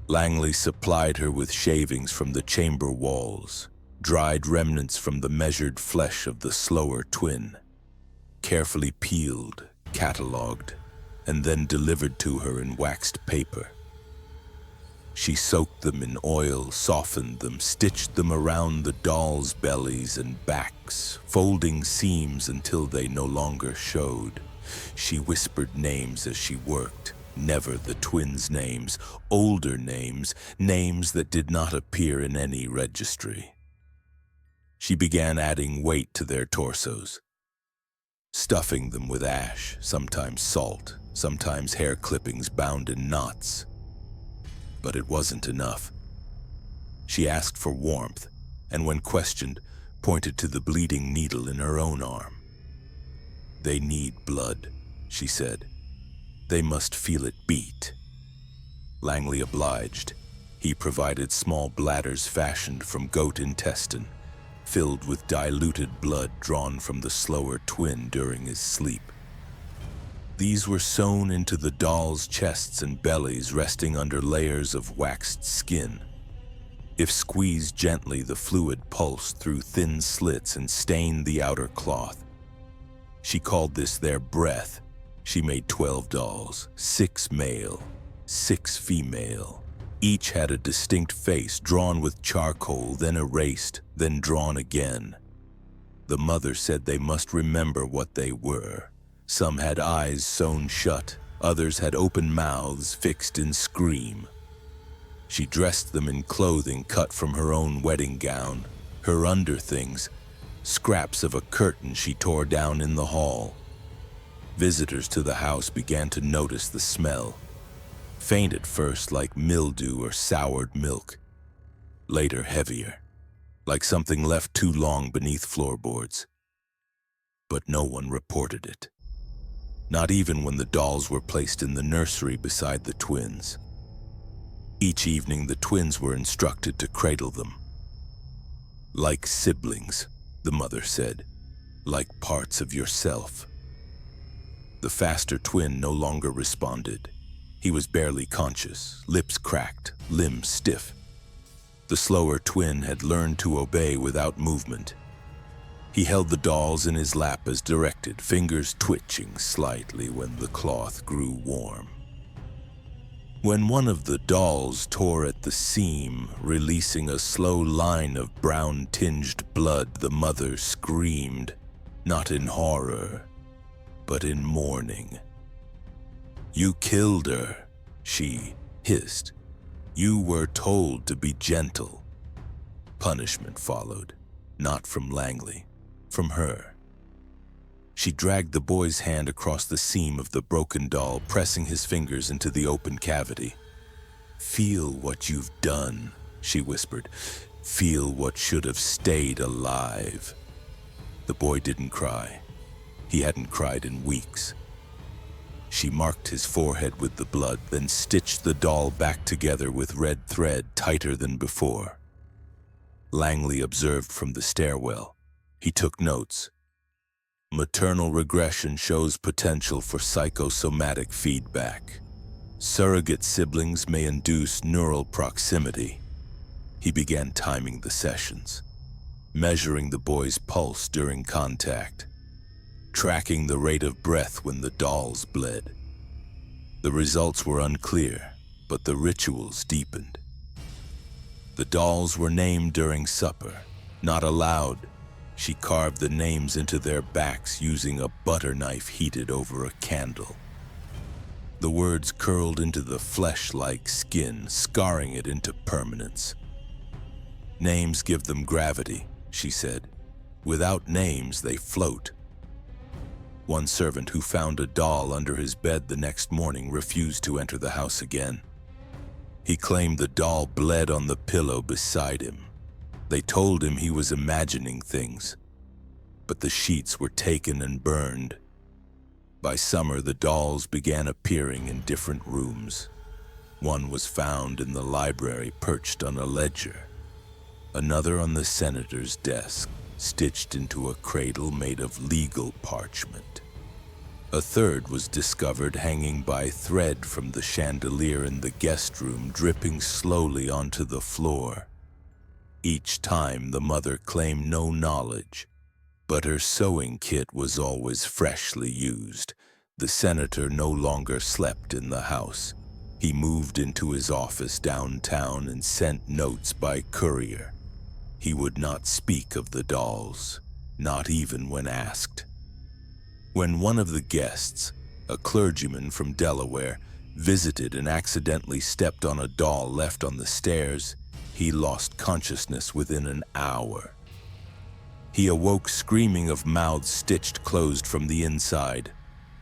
Langley supplied her with shavings from the chamber walls, dried remnants from the measured flesh of the slower twin, carefully peeled, catalogued, and then delivered to her in waxed paper. She soaked them in oil, softened them, stitched them around the dolls' bellies and backs, folding seams until they no longer showed. She whispered names as she worked, never the twins' names, older names, names that did not appear in any registry. She began adding weight to their torsos, stuffing them with ash, sometimes salt, sometimes hair clippings bound in knots. But it wasn't enough. She asked for warmth, and when questioned, pointed to the bleeding needle in her own arm. "They need blood," she said. "They must feel it beat." Langley obliged. He provided small bladders fashioned from goat intestine, filled with diluted blood drawn from the slower twin during his sleep. These were sewn into the dolls' chests and bellies, resting under layers of waxed skin. If squeezed gently, the fluid pulsed through thin slits and stained the outer cloth. She called this their breath. She made 12 dolls, 6 male, 6 female. Each had a distinct face, drawn with charcoal, then erased, then drawn again. The mother said they must remember what they were. Some had eyes sewn shut, others had open mouths fixed in scream. She dressed them in clothing cut from her own wedding gown, her underthings, scraps of a curtain she tore down in the hall. Visitors to the house began to notice the smell. Faint at first, like mildew or soured milk. Later, heavier, like something left too long beneath floorboards. But no one reported it. Not even when the dolls were placed in the nursery beside the twins. Each evening, the twins were instructed to cradle them. Like siblings, the mother said. Like parts of yourself. The faster twin no longer responded. He was barely conscious, lips cracked, limbs stiff. The slower twin had learned to obey without movement. He held the dolls in his lap as directed, fingers twitching slightly when the cloth grew warm. When one of the dolls tore at the seam, releasing a slow line of brown-tinged blood, the mother screamed, not in horror, but in mourning. "You killed her," she hissed. "You were told to be gentle." Punishment followed, not from Langley, from her. She dragged the boy's hand across the seam of the broken doll, pressing his fingers into the open cavity. "Feel what you've done," she whispered. "Feel what should have stayed alive." The boy didn't cry. He hadn't cried in weeks. She marked his forehead with the blood, then stitched the doll back together with red thread tighter than before. Langley observed from the stairwell. He took notes. Maternal regression shows potential for psychosomatic feedback. Surrogate siblings may induce neural proximity. He began timing the sessions, measuring the boy's pulse during contact, tracking the rate of breath when the dolls bled. The results were unclear, but the rituals deepened. The dolls were named during supper, not aloud. She carved the names into their backs using a butter knife heated over a candle. The words curled into the flesh-like skin, scarring it into permanence. "Names give them gravity," she said. "Without names, they float." One servant who found a doll under his bed the next morning refused to enter the house again. He claimed the doll bled on the pillow beside him. They told him he was imagining things, but the sheets were taken and burned. By summer, the dolls began appearing in different rooms. One was found in the library, perched on a ledger. Another on the senator's desk, stitched into a cradle made of legal parchment. A third was discovered hanging by thread from the chandelier in the guest room, dripping slowly onto the floor. Each time, the mother claimed no knowledge, but her sewing kit was always freshly used. The senator no longer slept in the house. He moved into his office downtown and sent notes by courier. He would not speak of the dolls, not even when asked. When one of the guests, a clergyman from Delaware, visited and accidentally stepped on a doll left on the stairs, he lost consciousness within an hour. He awoke screaming of mouths stitched closed from the inside.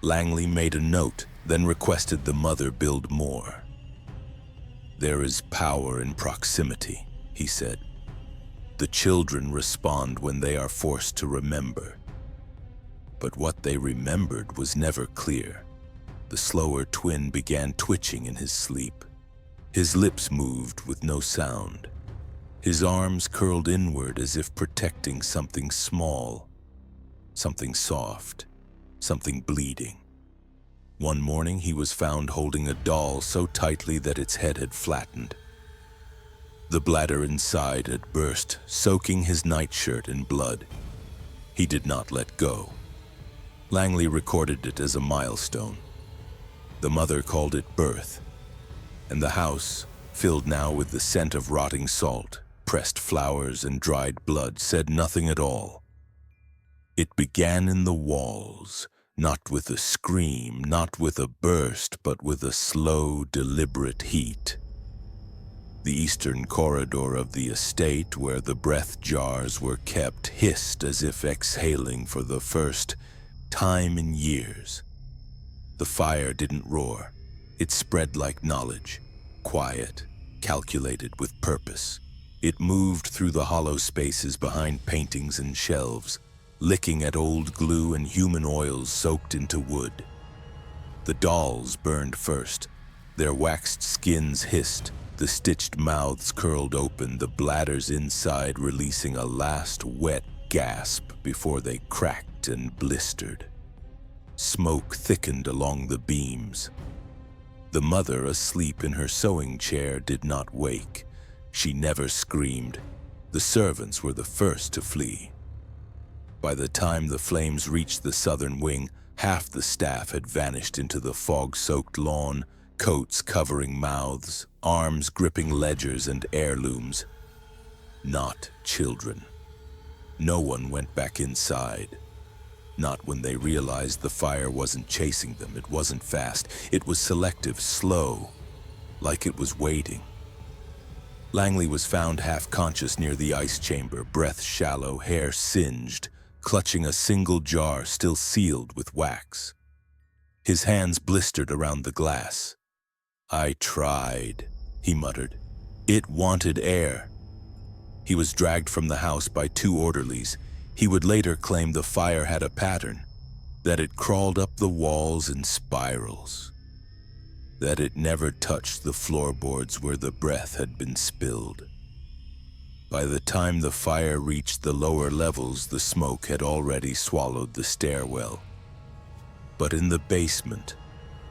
Langley made a note, then requested the mother build more. "There is power in proximity," he said. "The children respond when they are forced to remember." But what they remembered was never clear. The slower twin began twitching in his sleep. His lips moved with no sound. His arms curled inward as if protecting something small, something soft, something bleeding. One morning he was found holding a doll so tightly that its head had flattened. The bladder inside had burst, soaking his nightshirt in blood. He did not let go. Langley recorded it as a milestone. The mother called it birth, and the house, filled now with the scent of rotting salt, pressed flowers and dried blood, said nothing at all. It began in the walls, not with a scream, not with a burst, but with a slow, deliberate heat. The eastern corridor of the estate, where the breath jars were kept, hissed as if exhaling for the first time in years. The fire didn't roar. It spread like knowledge, quiet, calculated with purpose. It moved through the hollow spaces behind paintings and shelves, licking at old glue and human oils soaked into wood. The dolls burned first. Their waxed skins hissed, The stitched mouths curled open, the bladders inside releasing a last wet gasp before they cracked and blistered. Smoke thickened along the beams. The mother, asleep in her sewing chair, did not wake. She never screamed. The servants were the first to flee. By the time the flames reached the southern wing, half the staff had vanished into the fog-soaked lawn, coats covering mouths, arms gripping ledgers and heirlooms. Not children. No one went back inside. Not when they realized the fire wasn't chasing them. It wasn't fast. It was selective, slow, like it was waiting. Langley was found half-conscious near the ice chamber, breath shallow, hair singed, clutching a single jar still sealed with wax. His hands blistered around the glass. "I tried," he muttered. "It wanted air." He was dragged from the house by 2 orderlies. He would later claim the fire had a pattern, that it crawled up the walls in spirals, that it never touched the floorboards where the breath had been spilled. By the time the fire reached the lower levels, the smoke had already swallowed the stairwell. But in the basement,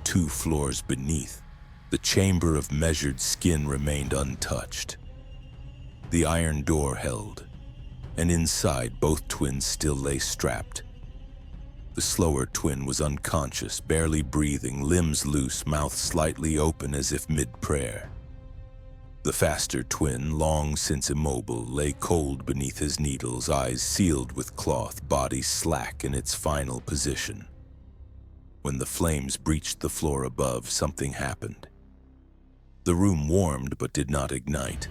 2 floors beneath, the chamber of measured skin remained untouched. The iron door held, and inside both twins still lay strapped. The slower twin was unconscious, barely breathing, limbs loose, mouth slightly open as if mid-prayer. The faster twin, long since immobile, lay cold beneath his needles, eyes sealed with cloth, body slack in its final position. When the flames breached the floor above, something happened. The room warmed but did not ignite.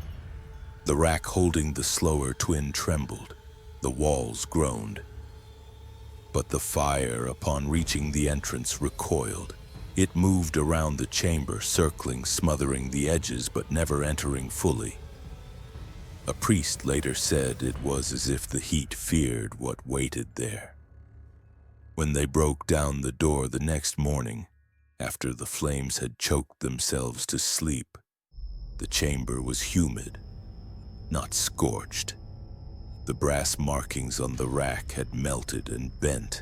The rack holding the slower twin trembled. The walls groaned. But the fire, upon reaching the entrance, recoiled. It moved around the chamber, circling, smothering the edges, but never entering fully. A priest later said it was as if the heat feared what waited there. When they broke down the door the next morning, after the flames had choked themselves to sleep, the chamber was humid, not scorched. The brass markings on the rack had melted and bent.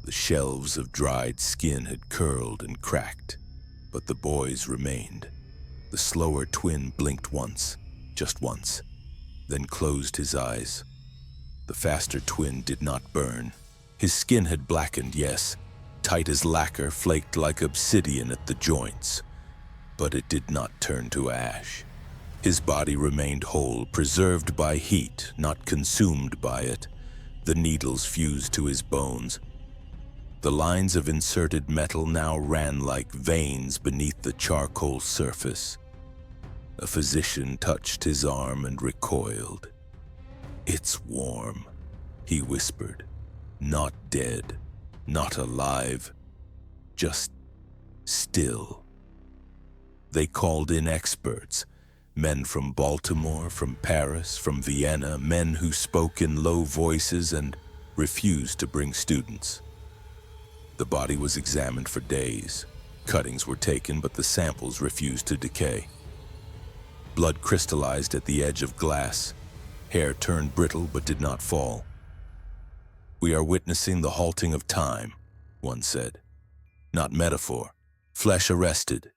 The shelves of dried skin had curled and cracked, but the boys remained. The slower twin blinked once, just once, then closed his eyes. The faster twin did not burn. His skin had blackened, yes, tight as lacquer, flaked like obsidian at the joints, but it did not turn to ash. His body remained whole, preserved by heat, not consumed by it. The needles fused to his bones. The lines of inserted metal now ran like veins beneath the charcoal surface. A physician touched his arm and recoiled. "It's warm," he whispered. "Not dead, not alive, just still." They called in experts. Men from Baltimore, from Paris, from Vienna, men who spoke in low voices and refused to bring students. The body was examined for days. Cuttings were taken, but the samples refused to decay. Blood crystallized at the edge of glass. Hair turned brittle but did not fall. "We are witnessing the halting of time," one said. "Not metaphor. Flesh arrested."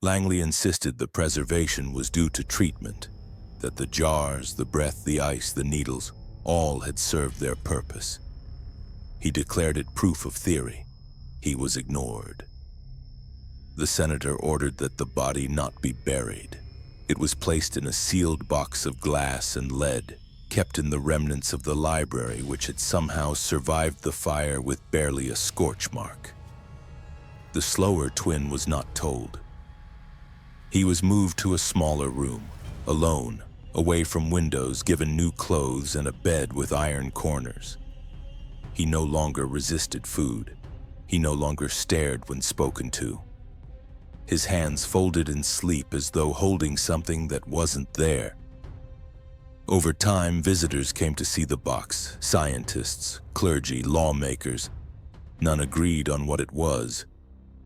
Langley insisted the preservation was due to treatment, that the jars, the breath, the ice, the needles, all had served their purpose. He declared it proof of theory. He was ignored. The senator ordered that the body not be buried. It was placed in a sealed box of glass and lead, kept in the remnants of the library which had somehow survived the fire with barely a scorch mark. The slower twin was not told. He was moved to a smaller room, alone, away from windows, given new clothes and a bed with iron corners. He no longer resisted food. He no longer stared when spoken to. His hands folded in sleep as though holding something that wasn't there. Over time, visitors came to see the box, scientists, clergy, lawmakers. None agreed on what it was.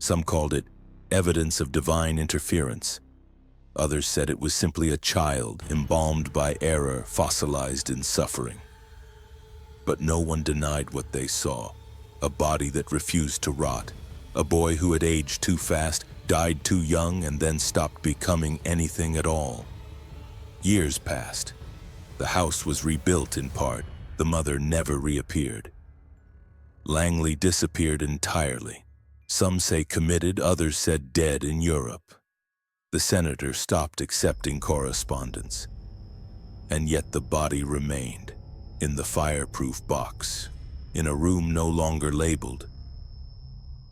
Some called it evidence of divine interference. Others said it was simply a child, embalmed by error, fossilized in suffering. But no one denied what they saw. A body that refused to rot. A boy who had aged too fast, died too young, and then stopped becoming anything at all. Years passed. The house was rebuilt in part. The mother never reappeared. Langley disappeared entirely. Some say committed, others said dead in Europe. The senator stopped accepting correspondence. And yet the body remained, in the fireproof box, in a room no longer labeled.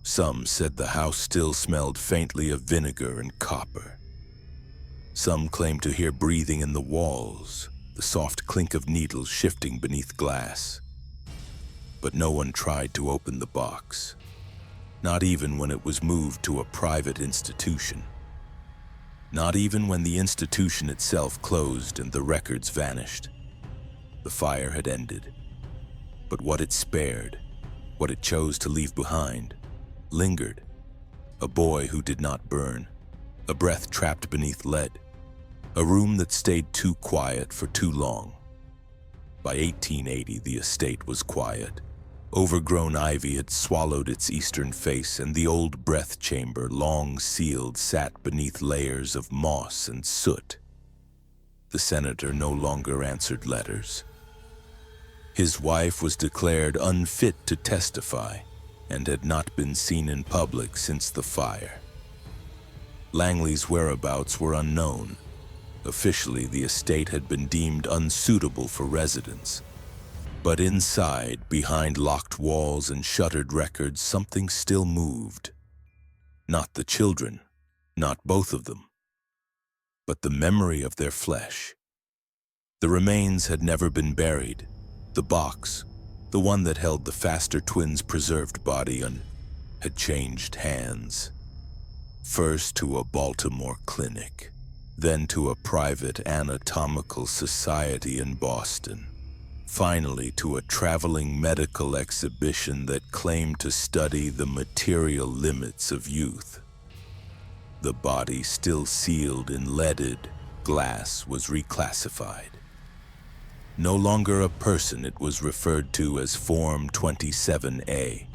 Some said the house still smelled faintly of vinegar and copper. Some claimed to hear breathing in the walls, the soft clink of needles shifting beneath glass. But no one tried to open the box, not even when it was moved to a private institution. Not even when the institution itself closed and the records vanished. The fire had ended. But what it spared, what it chose to leave behind, lingered. A boy who did not burn, a breath trapped beneath lead, a room that stayed too quiet for too long. By 1880, the estate was quiet. Overgrown ivy had swallowed its eastern face, and the old breath chamber, long sealed, sat beneath layers of moss and soot. The senator no longer answered letters. His wife was declared unfit to testify and had not been seen in public since the fire. Langley's whereabouts were unknown. Officially, the estate had been deemed unsuitable for residence. But inside, behind locked walls and shuttered records, something still moved. Not the children, not both of them, but the memory of their flesh. The remains had never been buried. The box, the one that held the Faster twins' preserved body, had changed hands. First to a Baltimore clinic, then to a private anatomical society in Boston. Finally to a traveling medical exhibition that claimed to study the material limits of youth. The body, still sealed in leaded glass, was reclassified. No longer a person, it was referred to as Form 27A.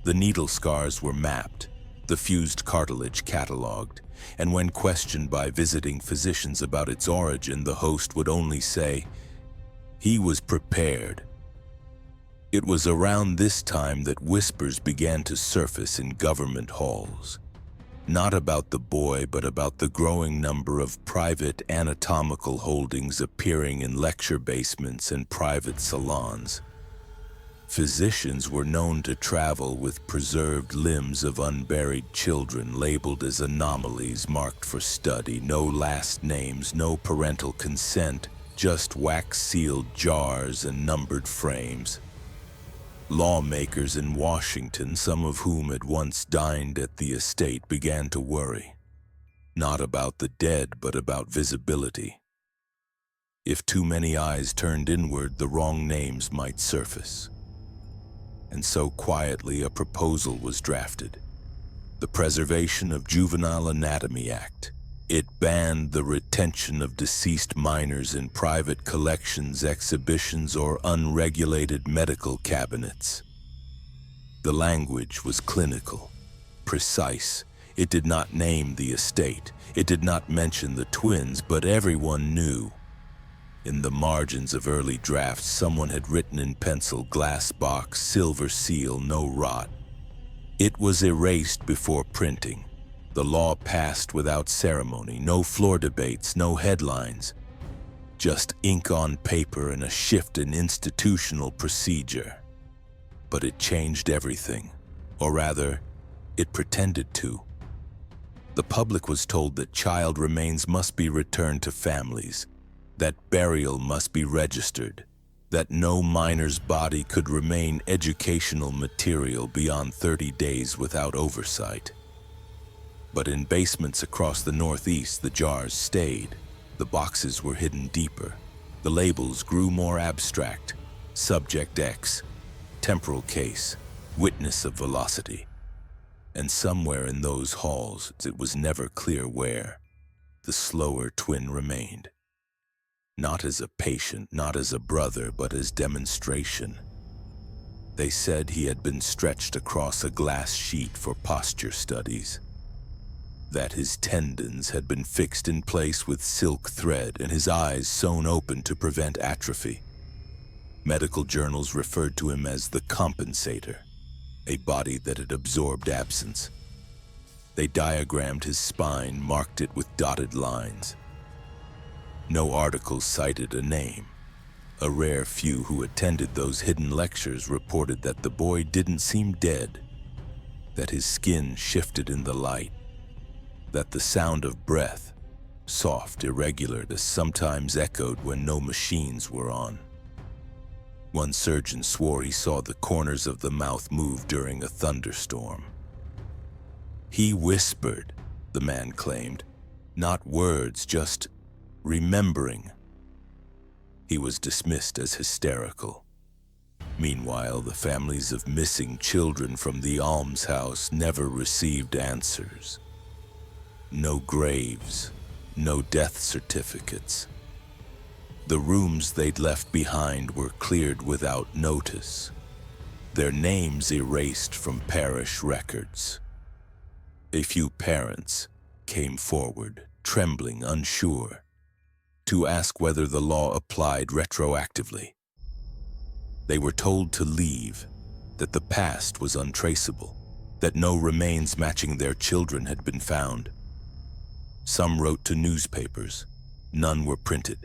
The needle scars were mapped, the fused cartilage catalogued, and when questioned by visiting physicians about its origin, the host would only say, he was prepared. It was around this time that whispers began to surface in government halls. Not about the boy, but about the growing number of private anatomical holdings appearing in lecture basements and private salons. Physicians were known to travel with preserved limbs of unburied children labeled as anomalies marked for study. No last names, no parental consent, just wax-sealed jars and numbered frames. Lawmakers in Washington, some of whom had once dined at the estate, began to worry. Not about the dead, but about visibility. If too many eyes turned inward, the wrong names might surface. And so quietly a proposal was drafted. The Preservation of Juvenile Anatomy Act. It banned the retention of deceased minors in private collections, exhibitions, or unregulated medical cabinets. The language was clinical, precise. It did not name the estate. It did not mention the twins, but everyone knew. In the margins of early drafts, someone had written in pencil, glass box, silver seal, no rot. It was erased before printing. The law passed without ceremony, no floor debates, no headlines. Just ink on paper and a shift in institutional procedure. But it changed everything, or rather, it pretended to. The public was told that child remains must be returned to families, that burial must be registered, that no minor's body could remain educational material beyond 30 days without oversight. But in basements across the Northeast, the jars stayed. The boxes were hidden deeper. The labels grew more abstract. Subject X, temporal case, witness of velocity. And somewhere in those halls, it was never clear where, the slower twin remained. Not as a patient, not as a brother, but as demonstration. They said he had been stretched across a glass sheet for posture studies, that his tendons had been fixed in place with silk thread and his eyes sewn open to prevent atrophy. Medical journals referred to him as the compensator, a body that had absorbed absence. They diagrammed his spine, marked it with dotted lines. No articles cited a name. A rare few who attended those hidden lectures reported that the boy didn't seem dead, that his skin shifted in the light, that the sound of breath, soft, irregular, sometimes echoed when no machines were on. One surgeon swore he saw the corners of the mouth move during a thunderstorm. He whispered, the man claimed, not words, just remembering. He was dismissed as hysterical. Meanwhile, the families of missing children from the almshouse never received answers. No graves, no death certificates. The rooms they'd left behind were cleared without notice, their names erased from parish records. A few parents came forward, trembling, unsure, to ask whether the law applied retroactively. They were told to leave, that the past was untraceable, that no remains matching their children had been found. Some wrote to newspapers, none were printed.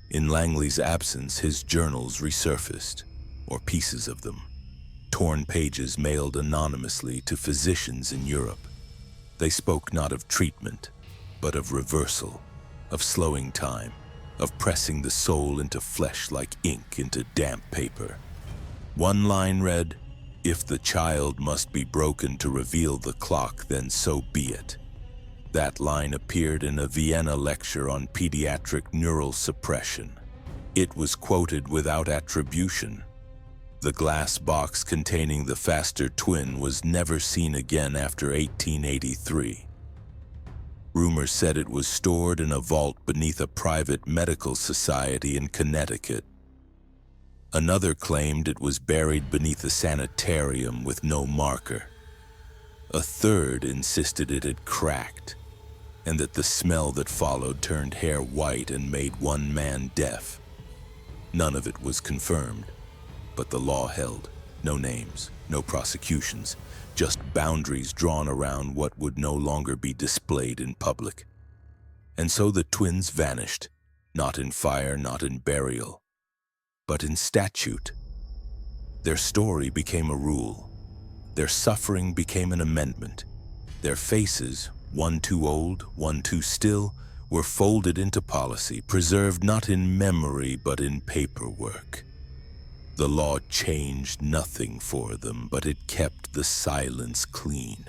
In Langley's absence, his journals resurfaced, or pieces of them, torn pages mailed anonymously to physicians in Europe. They spoke not of treatment, but of reversal, of slowing time, of pressing the soul into flesh like ink into damp paper. One line read, "If the child must be broken to reveal the clock, then so be it." That line appeared in a Vienna lecture on pediatric neural suppression. It was quoted without attribution. The glass box containing the faster twin was never seen again after 1883. Rumors said it was stored in a vault beneath a private medical society in Connecticut. Another claimed it was buried beneath a sanitarium with no marker. A third insisted it had cracked, and that the smell that followed turned hair white and made one man deaf. None of it was confirmed, but the law held. No names, no prosecutions, just boundaries drawn around what would no longer be displayed in public. And so the twins vanished, not in fire, not in burial, but in statute. Their story became a rule. Their suffering became an amendment. Their faces, one too old, one too still, were folded into policy, preserved not in memory but in paperwork. The law changed nothing for them, but it kept the silence clean.